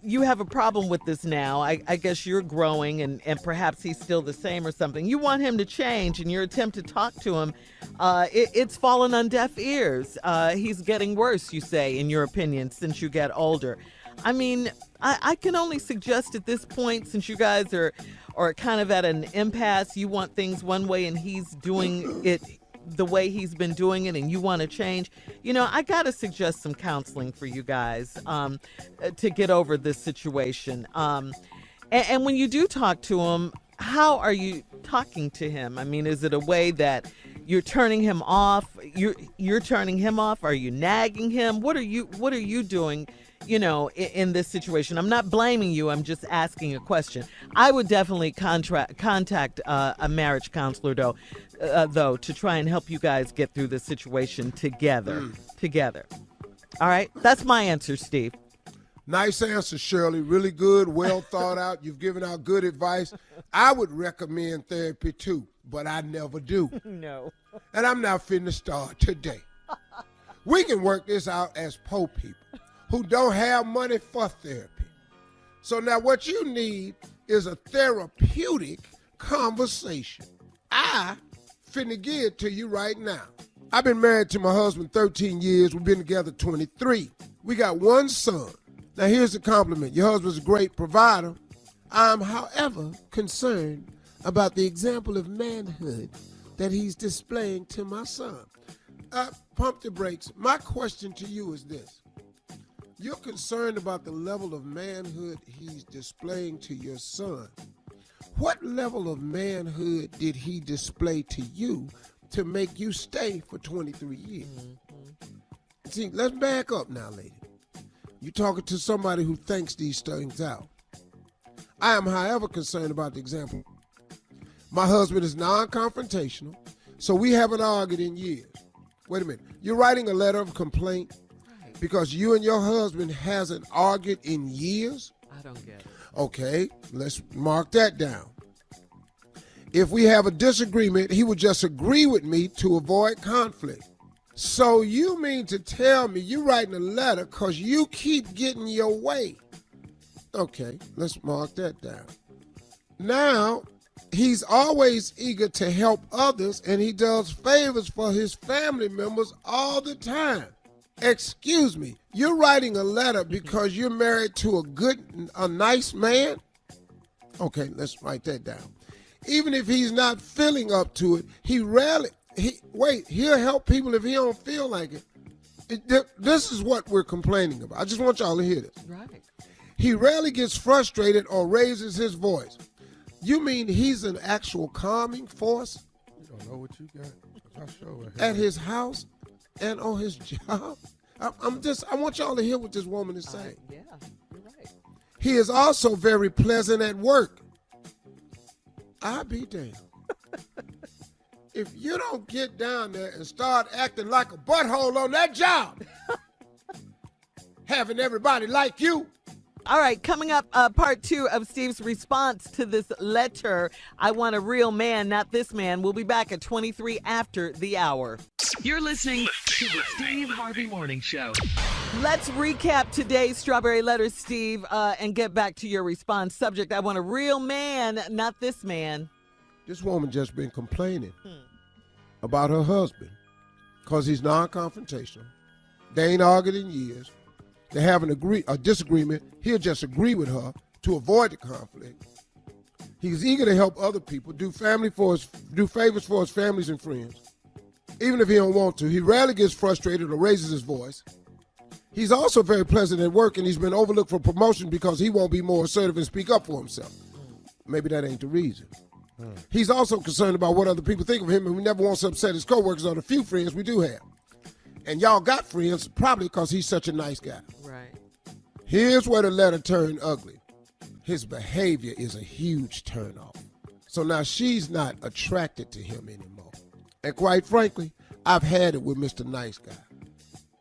you have a problem with this now. I guess you're growing and perhaps he's still the same or something. You want him to change, and your attempt to talk to him, it's fallen on deaf ears. He's getting worse, you say, in your opinion, since you get older. I mean, I can only suggest at this point, since you guys are kind of at an impasse, you want things one way and he's doing it the way he's been doing it and you want to change, I got to suggest some counseling for you guys to get over this situation. And when you do talk to him, how are you talking to him? I mean, is it a way that you're turning him off? You're turning him off? Are you nagging him? What are you doing, in this situation? I'm not blaming you. I'm just asking a question. I would definitely contact a marriage counselor, though, to try and help you guys get through this situation together. All right? That's my answer, Steve. Nice answer, Shirley. Really good, well thought out. You've given out good advice. I would recommend therapy, too, but I never do. No. And I'm not finna start today. We can work this out as poor people who don't have money for therapy. So now what you need is a therapeutic conversation. I finna give it to you right now. I've been married to my husband 13 years. We've been together 23. We got one son. Now here's the compliment. Your husband's a great provider. I'm, however, concerned about the example of manhood that he's displaying to my son. Pump the brakes. My question to you is this. You're concerned about the level of manhood he's displaying to your son. What level of manhood did he display to you to make you stay for 23 years? Mm-hmm. See, let's back up now, lady. You're talking to somebody who thinks these things out. I am, however, concerned about the example. My husband is non-confrontational, so we haven't argued in years. Wait a minute. You're writing a letter of complaint because you and your husband hasn't argued in years? I don't get it. Okay, let's mark that down. If we have a disagreement, he would just agree with me to avoid conflict. So you mean to tell me you're writing a letter because you keep getting your way? Okay, let's mark that down. Now, he's always eager to help others, and he does favors for his family members all the time. Excuse me, you're writing a letter because you're married to a nice man? Okay, let's write that down. Even if he's not feeling up to it, he'll help people if he don't feel like it. This is what we're complaining about. I just want y'all to hear this. Right. He rarely gets frustrated or raises his voice. You mean he's an actual calming force? You don't know what you got. At his house and on his job? I want y'all to hear what this woman is saying. Yeah, you're right. He is also very pleasant at work. I'll be damned. If you don't get down there and start acting like a butthole on that job, having everybody like you. All right, coming up, part 2 of Steve's response to this letter. I want a real man, not this man. We'll be back at 23 after the hour. You're listening to the Steve Harvey Morning Show. Let's recap today's Strawberry Letter, Steve, and get back to your response. Subject, I want a real man, not this man. This woman just been complaining about her husband because he's non-confrontational. They ain't argued in years. They have a disagreement. He'll just agree with her to avoid the conflict. He's eager to help other people, do favors for his families and friends. Even if he don't want to, he rarely gets frustrated or raises his voice. He's also very pleasant at work, and he's been overlooked for promotion because he won't be more assertive and speak up for himself. Maybe that ain't the reason. He's also concerned about what other people think of him, and he never wants to upset his coworkers or the few friends we do have. And y'all got friends probably because he's such a nice guy. Right. Here's where the letter turned ugly. His behavior is a huge turnoff. So now she's not attracted to him anymore. And quite frankly, I've had it with Mr. Nice Guy.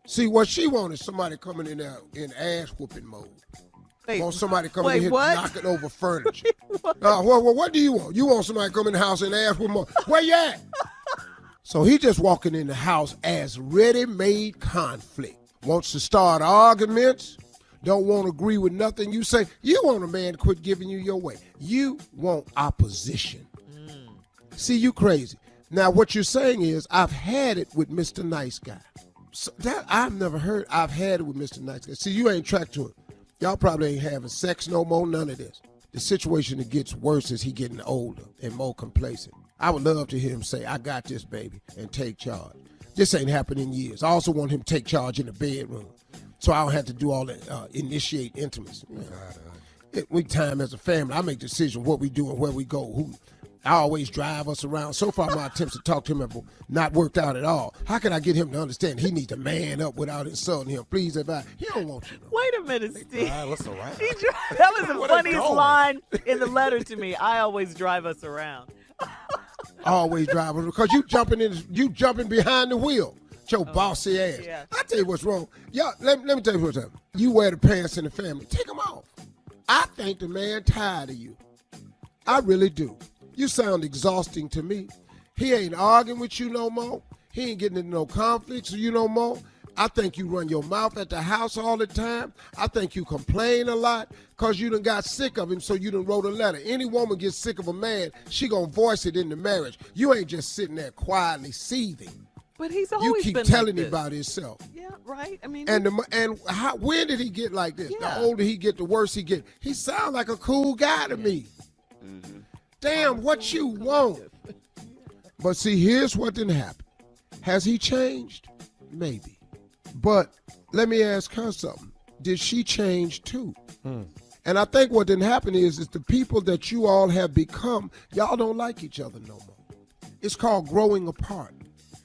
See, what she wants is somebody coming in there in ass-whooping mode. Want somebody coming in here knocking over furniture. What do you want? You want somebody coming in the house and ass-whooping mode. Where you at? So he just walking in the house as ready-made conflict. Wants to start arguments, don't want to agree with nothing you say. You want a man to quit giving you your way. You want opposition. See, you crazy. Now, what you're saying is, I've had it with Mr. Nice Guy. So that I've never heard. I've had it with Mr. Nice Guy. See, you ain't tracked to it. Y'all probably ain't having sex no more, none of this. The situation that gets worse as he getting older and more complacent. I would love to hear him say, I got this, baby, and take charge. This ain't happened in years. I also want him to take charge in the bedroom so I don't have to do all that, initiate intimacy. We time as a family, I make decisions what we do and where we go, who. I always drive us around. So far, my attempts to talk to him have not worked out at all. How can I get him to understand he needs to man up without insulting him? Please advise. He don't want you. Wait a minute, Steve. What's all right? That was the funniest line in the letter to me. I always drive us around. Always drive us because you jumping behind the wheel. Your bossy ass. Yeah. I tell you what's wrong. Y'all, let me tell you what's up. You wear the pants in the family. Take them off. I think the man tired of you. I really do. You sound exhausting to me. He ain't arguing with you no more. He ain't getting into no conflicts with you no more. I think you run your mouth at the house all the time. I think you complain a lot because you done got sick of him, so you done wrote a letter. Any woman gets sick of a man, she gonna voice it in the marriage. You ain't just sitting there quietly seething. But he's You always keep been telling like him this. about himself. Yeah, right. I mean, When did he get like this? Yeah. The older he get, the worse he get. He sound like a cool guy to me. Damn, what you want? But see, here's what didn't happen. Has he changed? Maybe. But let me ask her something. Did she change too? And I think what didn't happen is the people that you all have become, y'all don't like each other no more. It's called growing apart.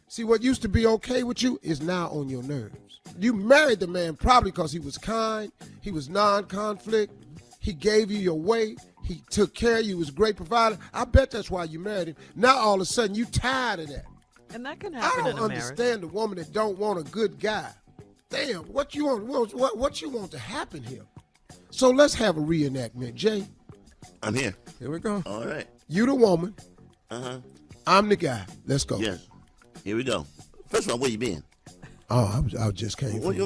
See, what used to be okay with you is now on your nerves. You married the man probably because he was kind, he was non-conflict, he gave you your way, he took care of you, he was a great provider. I bet that's why you married him. Now all of a sudden you tired of that. and that can I happen don't in a marriage. understand the woman that don't want a good guy. Damn, what you want? What you want to happen here? So let's have a reenactment, Jay. I'm here. Here we go. All right. You the woman. I'm the guy. Let's go. Yes. Here we go. First of all, where you been? Oh, I just came from work.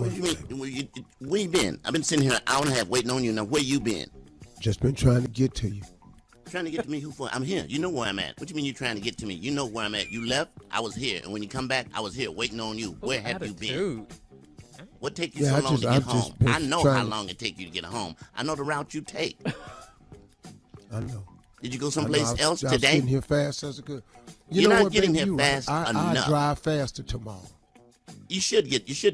Where you been? I've been sitting here an hour and a half waiting on you. Now, where you been? Just been trying to get to you. Trying to get to me? Who for? I'm here. You know where I'm at. What you mean you trying to get to me? You know where I'm at. You left, I was here. And when you come back, I was here waiting on you. Where have you been? What take you so long to get home? I know how long it take you to get home. I know the route you take. I know. Did you go someplace else I'm today? getting here fast as a good. You're know not what, getting baby? here You fast right. enough. I drive faster tomorrow. You should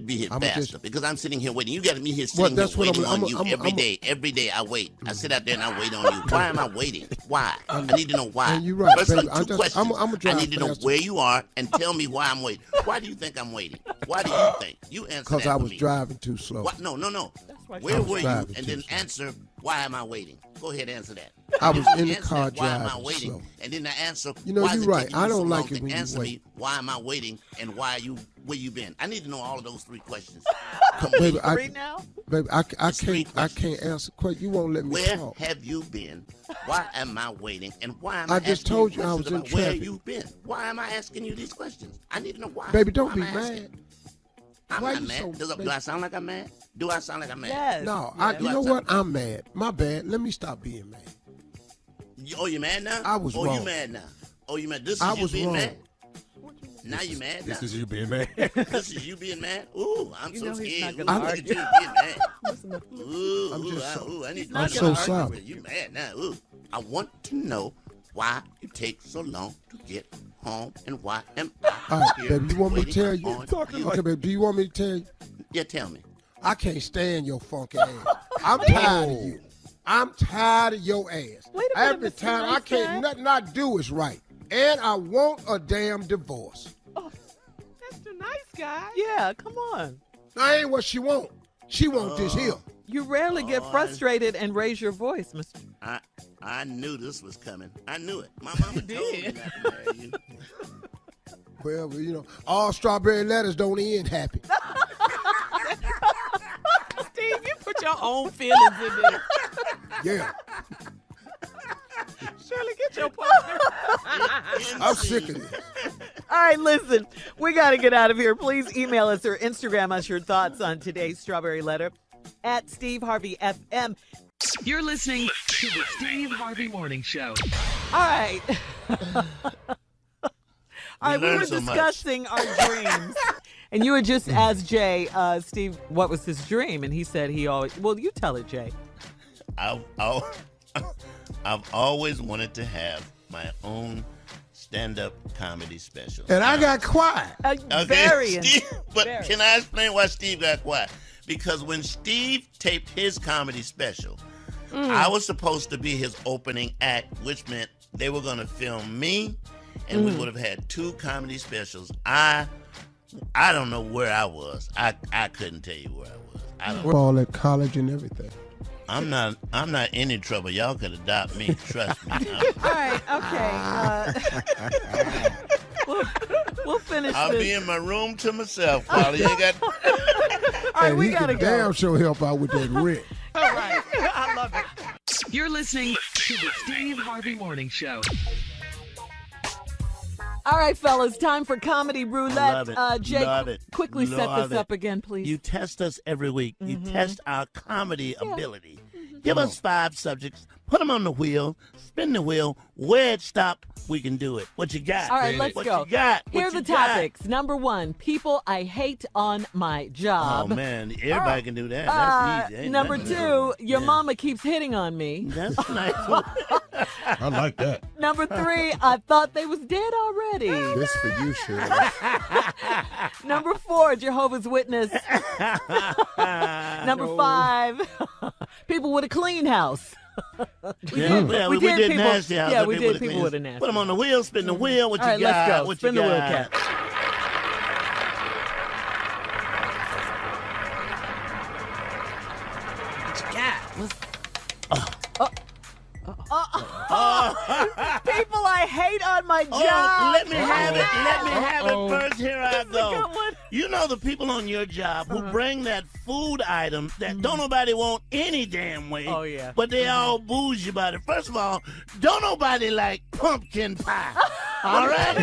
be here faster because I'm sitting here waiting. You got me here sitting that's here what waiting I'm- on you I'm- every day. Every day I wait. I sit out there and I wait on you. Why am I waiting? Why? I need to know why. And you're right, First, baby. two questions. I'm I drive need to know faster. where you are and tell me why I'm waiting. Why do you think I'm waiting? Why do you think? You answer Because that I for was me. driving too slow. What? No. I Where was were you? driving And too then slow. answer, why am I waiting? Go ahead, answer that. I was in the Answer car that, why am I driving waiting? slow. And then the answer, You know, why is you're it right. taking I you so don't long like it to when you answer wait. me, why am I waiting, and where you been? I need to know all of those three questions. Baby, now? Baby, I can't answer. You won't let me Where talk. have you been? Why am I waiting? And why am I I just asking told you you I was questions in about where traffic. you've been? Why am I asking you these questions? I need to know why. Baby, don't Why be am I asking? mad. I'm Why not you mad. so- Do I sound like I'm mad? Do I sound like I'm mad? Yes. No, Yes. you know what? I'm mad. My bad. Let me stop being mad. Oh, you mad now? I was Oh, wrong. you mad now? Oh, you mad? This is I you was being wrong. mad? Now you mad now? This is you being mad. This is you being mad? Ooh, I'm You so know he's scared. not Ooh, gonna look argue. at you being mad. Ooh, I'm just so- I need to I'm get so an argument sorry. with you. You mad now? Ooh, I want to know why you take so long to get home and why am I All right, here baby, you want me to waiting tell you? on Okay, baby, do you want me to tell you? Yeah, tell me. I can't stand your funky ass. I'm tired of you. I'm tired of your ass. Wait a minute, Every Mr. time I Nice can't, Guy. nothing I do is right. And I want a damn divorce. Mr. Nice Guy. Yeah, come on. That ain't what she want. She want this here. You rarely get frustrated and raise your voice, Mr. I knew this was coming. I knew it. My mama told me not to marry you. Well, you know, all strawberry letters don't end happy. Steve, you put your own feelings in there. Yeah. Shirley, get your partner. I'm sick of this. All right, listen, we got to get out of here. Please email us or Instagram us your thoughts on today's Strawberry Letter. at Steve Harvey FM. You're listening to the Steve Harvey Morning Show. All right. All right, we were so much. discussing our dreams. And you had just asked Jay, Steve, what was his dream? And he said he always, well, you tell it, Jay. I've always wanted to have my own stand-up comedy special. And I got quiet. But can I explain why Steve got quiet? Because when Steve taped his comedy special, I was supposed to be his opening act, which meant they were going to film me, and we would have had 2 comedy specials. I don't know where I was. I couldn't tell you where I was. We're all at college and everything. I'm not in any trouble. Y'all could adopt me. Trust me. All right, okay. We'll finish I'll this. be in my room to myself, Polly. You got. All right, And we he gotta can go. damn sure help out with that rent. All right, I love it. You're listening to the Steve Harvey Morning Show. All right, fellas, time for Comedy Roulette. Love it. Jay, Love it. quickly set Love this it. up again, please. You test us every week. You test our comedy ability. Give us 5 subjects. Put them on the wheel. Spin the wheel. Where it stop, we can do it. What you got? All right, let's what go. You got? Here are What the you got? topics. Number 1, people I hate on my job. Oh, man. Everybody can do that. That's easy. Ain't Number nothing 2, your Yeah. mama keeps hitting on me. That's nice. I like that. Number 3, I thought they was dead already. This for you, Shirley. Number 4, Jehovah's Witness. Number 5, people with a clean house. We did people- nasty house. Yeah, we did people with a nasty. Put them on the wheel. Spin the wheel. What All you right, got? let's go. What Spin you the wheel, got? Cat. People I hate on my job. Oh, let me have it. Let me have it first. Here I That's a go. good one. You know the people on your job who bring that food item that don't nobody want any damn way. Oh, yeah. But they all bougie about it. First of all, don't nobody like pumpkin pie. All right?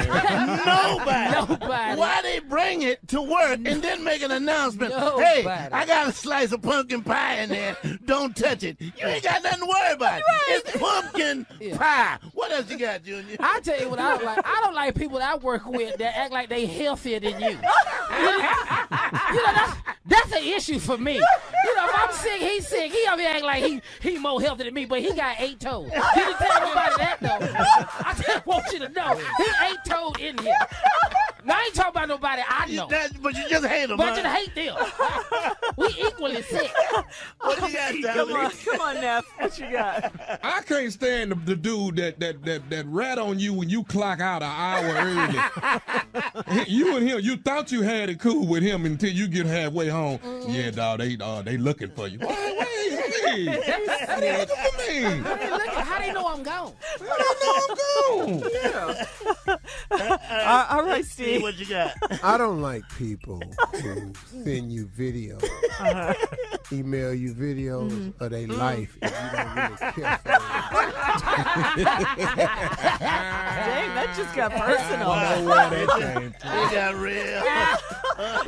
Nobody. Why they bring it to work and then make an announcement? Hey, Nobody. I got a slice of pumpkin pie in there. Don't touch it. You ain't got nothing to worry about. It's pumpkin pie. What else you got, Junior? I tell you what I don't like. I don't like people that I work with that act like they healthier than you. You know, that's an issue for me. You know, if I'm sick, he's sick. He over here act like he more healthy than me, but he got 8 toes. You didn't tell nobody that though. I just want you to know he 8-toed in here. Now I ain't talking about nobody I know. But you just hate them. But you hate them. We equally sick. What do you got, Tommy? Come on, Neff. What you got? I can't stand the dude that rat on you when you clock out an hour early. You and him, you thought you had it cool with him until you get halfway home. Yeah, dog, they looking for you. Wait. They looking for me. Hey, look, how they know I'm gone? All right, Steve. What you got? I don't like people who send you videos, email you videos of their life if you don't really care for Dang, that just got personal. I don't know where that came from. It got real.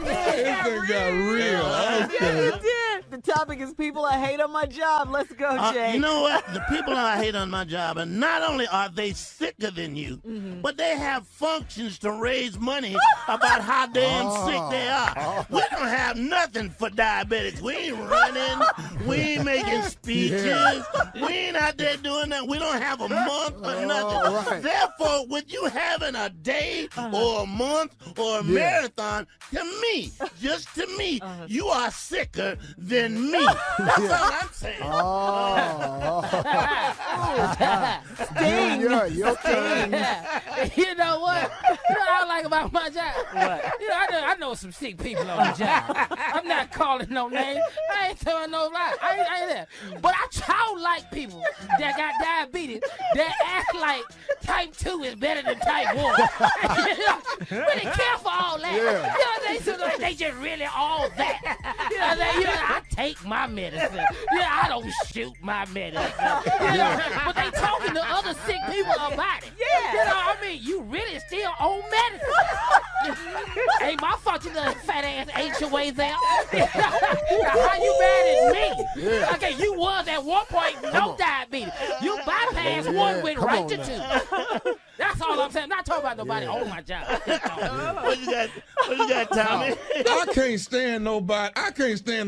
This thing got real. Yeah, Okay. it did. The topic is people I hate on my job. Let's go, Jay. You know what? The people I hate on my job, and not only are they sicker than you, but they have functions to raise money about how damn sick they are. We don't have nothing for diabetics. We ain't running. We ain't making speeches. We ain't out there doing that. We don't have a month or nothing. right. Therefore, with you having a day or a month or a marathon, to me, just to me, you are sicker than me. That's all I'm saying. Sting. Yeah, your turn. You know what? You know what I like about my job? What? You know, I know some sick people on the job. I'm not calling no names. I ain't telling no lie. I ain't there. But I don't like people that got diabetes that act like type 2 is better than type 1. Really care for all that. Yeah. You know, they feel like they just really all that. You know, I take my medicine. Yeah, I don't shoot my medicine. You know, but they talking to other sick people about it. Yeah. You know what I mean? You really still on medicine. Ain't my fault you little fat ass ate your ways out. Now, how you mad at me. Okay, you was at one point no diabetes. You bypassed one, went right to two. That's all I'm saying. Not talking about nobody on my job. What you got, Tommy? I can't stand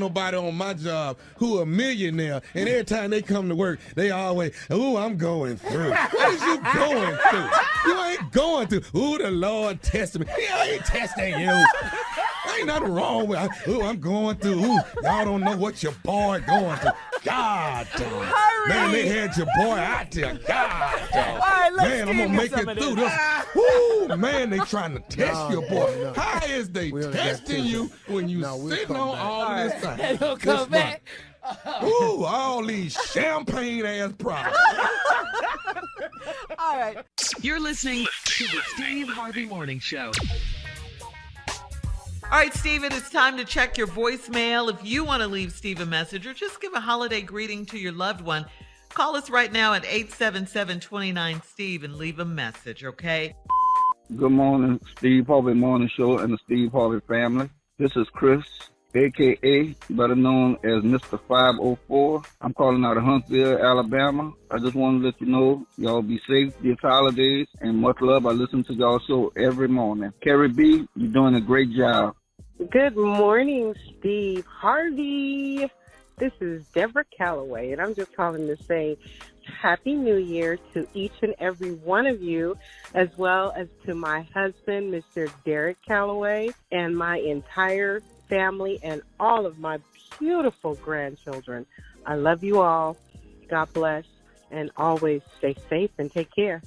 nobody on my job who a millionaire, and every time they come to work, they always, ooh, I'm going through. What is you going through? You ain't going through. Ooh, the Lord tested me. He ain't testing you. Ain't nothing wrong with it. Ooh, I'm going through. Ooh, y'all don't know what your boy going through. God, dog. Man, they had your boy out there. God, dog. Right, man, I'm going to make it through this. Woo, man, they trying to test your boy. No. How is they testing you when you sitting on all this time? They gonna come back. Ooh, all these champagne-ass products. All right. You're listening to the Steve Harvey Morning Show. All right, Steve, it is time to check your voicemail. If you want to leave Steve a message or just give a holiday greeting to your loved one, call us right now at 877-29-STEVE and leave a message, okay? Good morning, Steve Harvey Morning Show and the Steve Harvey family. This is Chris, a.k.a. better known as Mr. 504. I'm calling out of Huntsville, Alabama. I just want to let you know, y'all be safe this holidays, and much love. I listen to y'all show every morning. Carrie B, you're doing a great job. Good morning, Steve Harvey. This is Deborah Calloway, and I'm just calling to say Happy New Year to each and every one of you, as well as to my husband, Mr. Derek Calloway, and my entire family and all of my beautiful grandchildren. I love you all. God bless, and always stay safe and take care.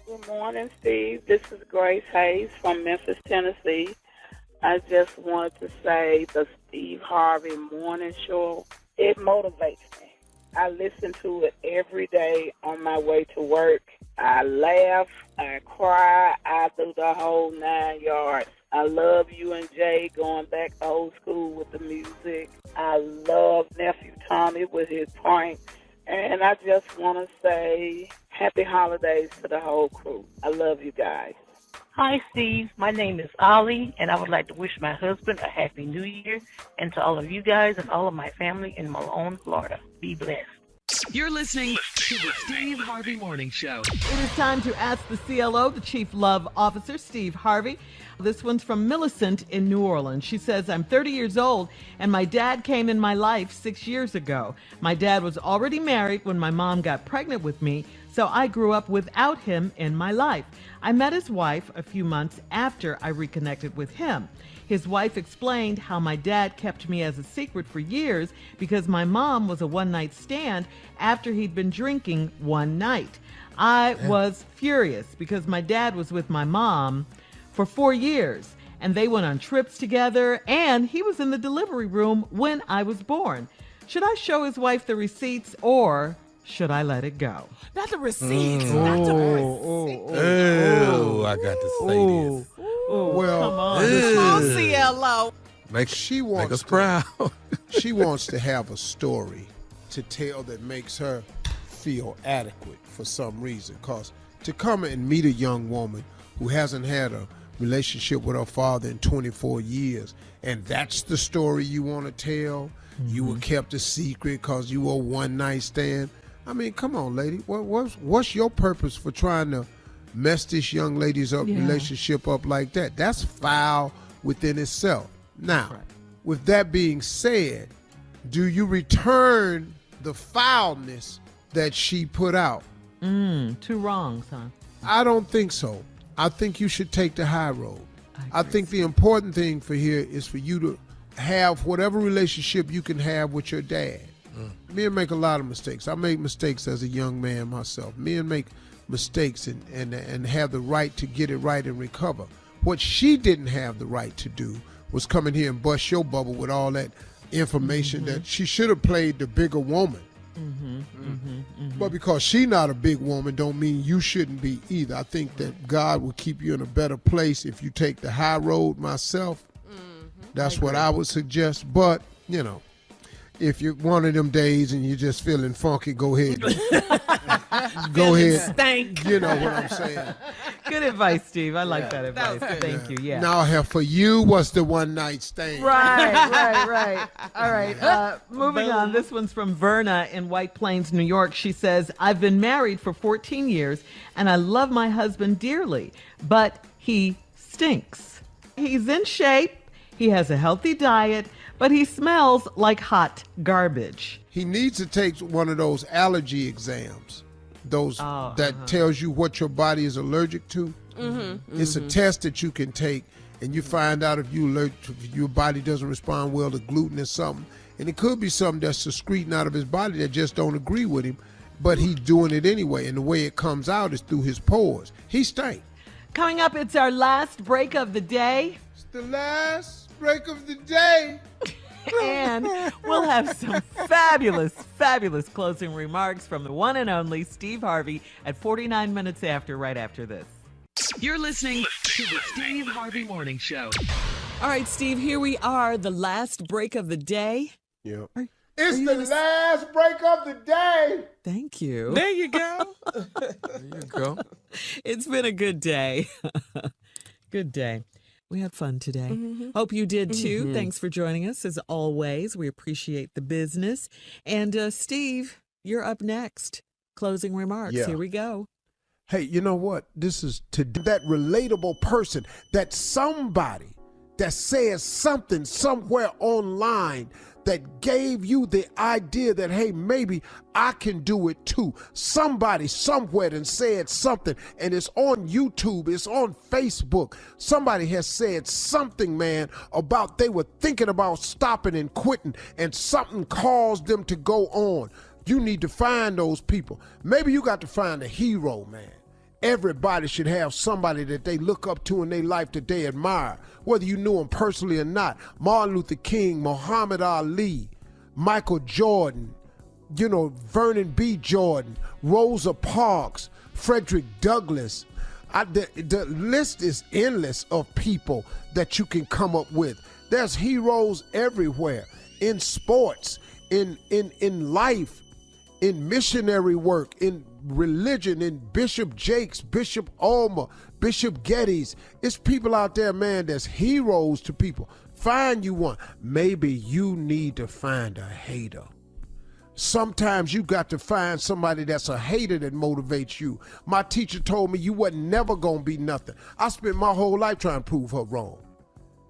Good morning, Steve. This is Grace Hayes from Memphis, Tennessee. I just wanted to say the Steve Harvey Morning Show, it motivates me. I listen to it every day on my way to work. I laugh, I cry, I do the whole 9 yards. I love you and Jay going back old school with the music. I love Nephew Tommy with his pranks. And I just want to say happy holidays to the whole crew. I love you guys. Hi, Steve. My name is Ollie, and I would like to wish my husband a Happy New Year, and to all of you guys and all of my family in Malone, Florida. Be blessed. You're listening to the Steve Harvey Morning Show. It is time to ask the CLO, the Chief Love Officer, Steve Harvey. This one's from Millicent in New Orleans. She says, I'm 30 years old, and my dad came in my life 6 years ago. My dad was already married when my mom got pregnant with me, so I grew up without him in my life. I met his wife a few months after I reconnected with him. His wife explained how my dad kept me as a secret for years because my mom was a one-night stand after he'd been drinking one night. I was furious because my dad was with my mom for 4 years, and they went on trips together, and he was in the delivery room when I was born. Should I show his wife the receipts, or should I let it go? Not the receipts. Not the receipts. Oh, I got to say this. Well, come on. Oh, CLO. Make us proud. She wants to have a story to tell that makes her feel adequate for some reason. Because to come and meet a young woman who hasn't had a relationship with her father in 24 years, and that's the story you want to tell, you were kept a secret because you were a one-night stand. I mean, come on, lady. What's your purpose for trying to mess this young lady's relationship up like that? That's foul within itself. Now, with that being said, do you return the foulness that she put out? Two wrongs, huh? I don't think so. I think you should take the high road. I think the important thing for here is for you to have whatever relationship you can have with your dad. Men make a lot of mistakes. I make mistakes as a young man myself. Men make mistakes and have the right to get it right and recover. What she didn't have the right to do was come in here and bust your bubble with all that information that she should have played the bigger woman. But because she not a big woman don't mean you shouldn't be either. I think that God will keep you in a better place if you take the high road myself. That's what I would suggest. But, you know, if you're one of them days and you're just feeling funky, go ahead. Go ahead. Stank. You know what I'm saying. Good advice, Steve. I like that advice. Thank you. Yeah. Now, for you, what's the one night stand? Right. All right. Moving on. This one's from Verna in White Plains, New York. She says, I've been married for 14 years and I love my husband dearly, but he stinks. He's in shape. He has a healthy diet, but he smells like hot garbage. He needs to take one of those allergy exams, those that tells you what your body is allergic to. It's a test that you can take, and you find out if your body doesn't respond well to gluten or something. And it could be something that's secreting out of his body that just don't agree with him, but he's doing it anyway. And the way it comes out is through his pores. He stank. Coming up, it's our last break of the day. It's the last break of the day. And we'll have some fabulous closing remarks from the one and only Steve Harvey at 49 minutes after, right after this. You're listening to the Steve Harvey Morning Show. All right, Steve, here we are, the last break of the day. Yep. It's the last break of the day. Thank you. There you go. There you go. It's been a good day. Good day. We had fun today. Hope you did too. Thanks for joining us as always. We appreciate the business. And Steve, you're up next. Closing remarks. Yeah. Here we go. Hey, you know what? This is to that relatable person, that somebody that says something somewhere online that gave you the idea that, hey, maybe I can do it too. Somebody somewhere and said something, and it's on YouTube, it's on Facebook. Somebody has said something, man, about they were thinking about stopping and quitting, and something caused them to go on. You need to find those people. Maybe you got to find a hero, man. Everybody should have somebody that they look up to in their life that they admire, whether you knew them personally or not. Martin Luther King, Muhammad Ali, Michael Jordan, Vernon B. Jordan, Rosa Parks, Frederick Douglass. The list is endless of people that you can come up with. There's heroes everywhere, in sports, in life, in missionary work, in religion, in Bishop Jakes, Bishop Ulmer, Bishop Geddes. It's people out there, man, that's heroes to people. Find you one. Maybe you need to find a hater. Sometimes you got to find somebody that's a hater that motivates you. My teacher told me you wasn't never gonna be nothing. I spent my whole life trying to prove her wrong.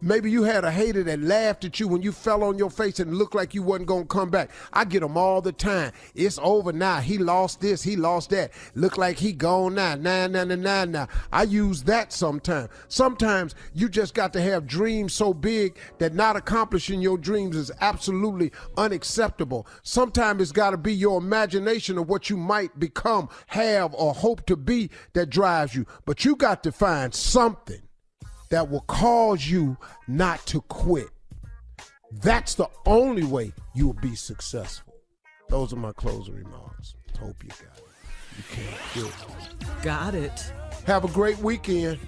Maybe you had a hater that laughed at you when you fell on your face and looked like you wasn't going to come back. I get them all the time. It's over now. He lost this. He lost that. Look like he gone now. Nah. I use that sometimes. Sometimes you just got to have dreams so big that not accomplishing your dreams is absolutely unacceptable. Sometimes it's got to be your imagination of what you might become, have, or hope to be that drives you. But you got to find something that will cause you not to quit. That's the only way you'll be successful. Those are my closing remarks. Hope you got it. You can't quit. Got it. Have a great weekend.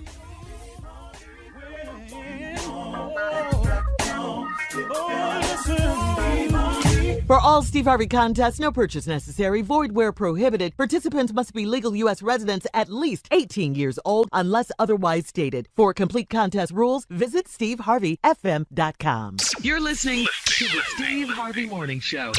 For all Steve Harvey contests, no purchase necessary, void where prohibited. Participants must be legal U.S. residents at least 18 years old unless otherwise stated. For complete contest rules, visit SteveHarveyFM.com. You're listening to the Steve Harvey Morning Show.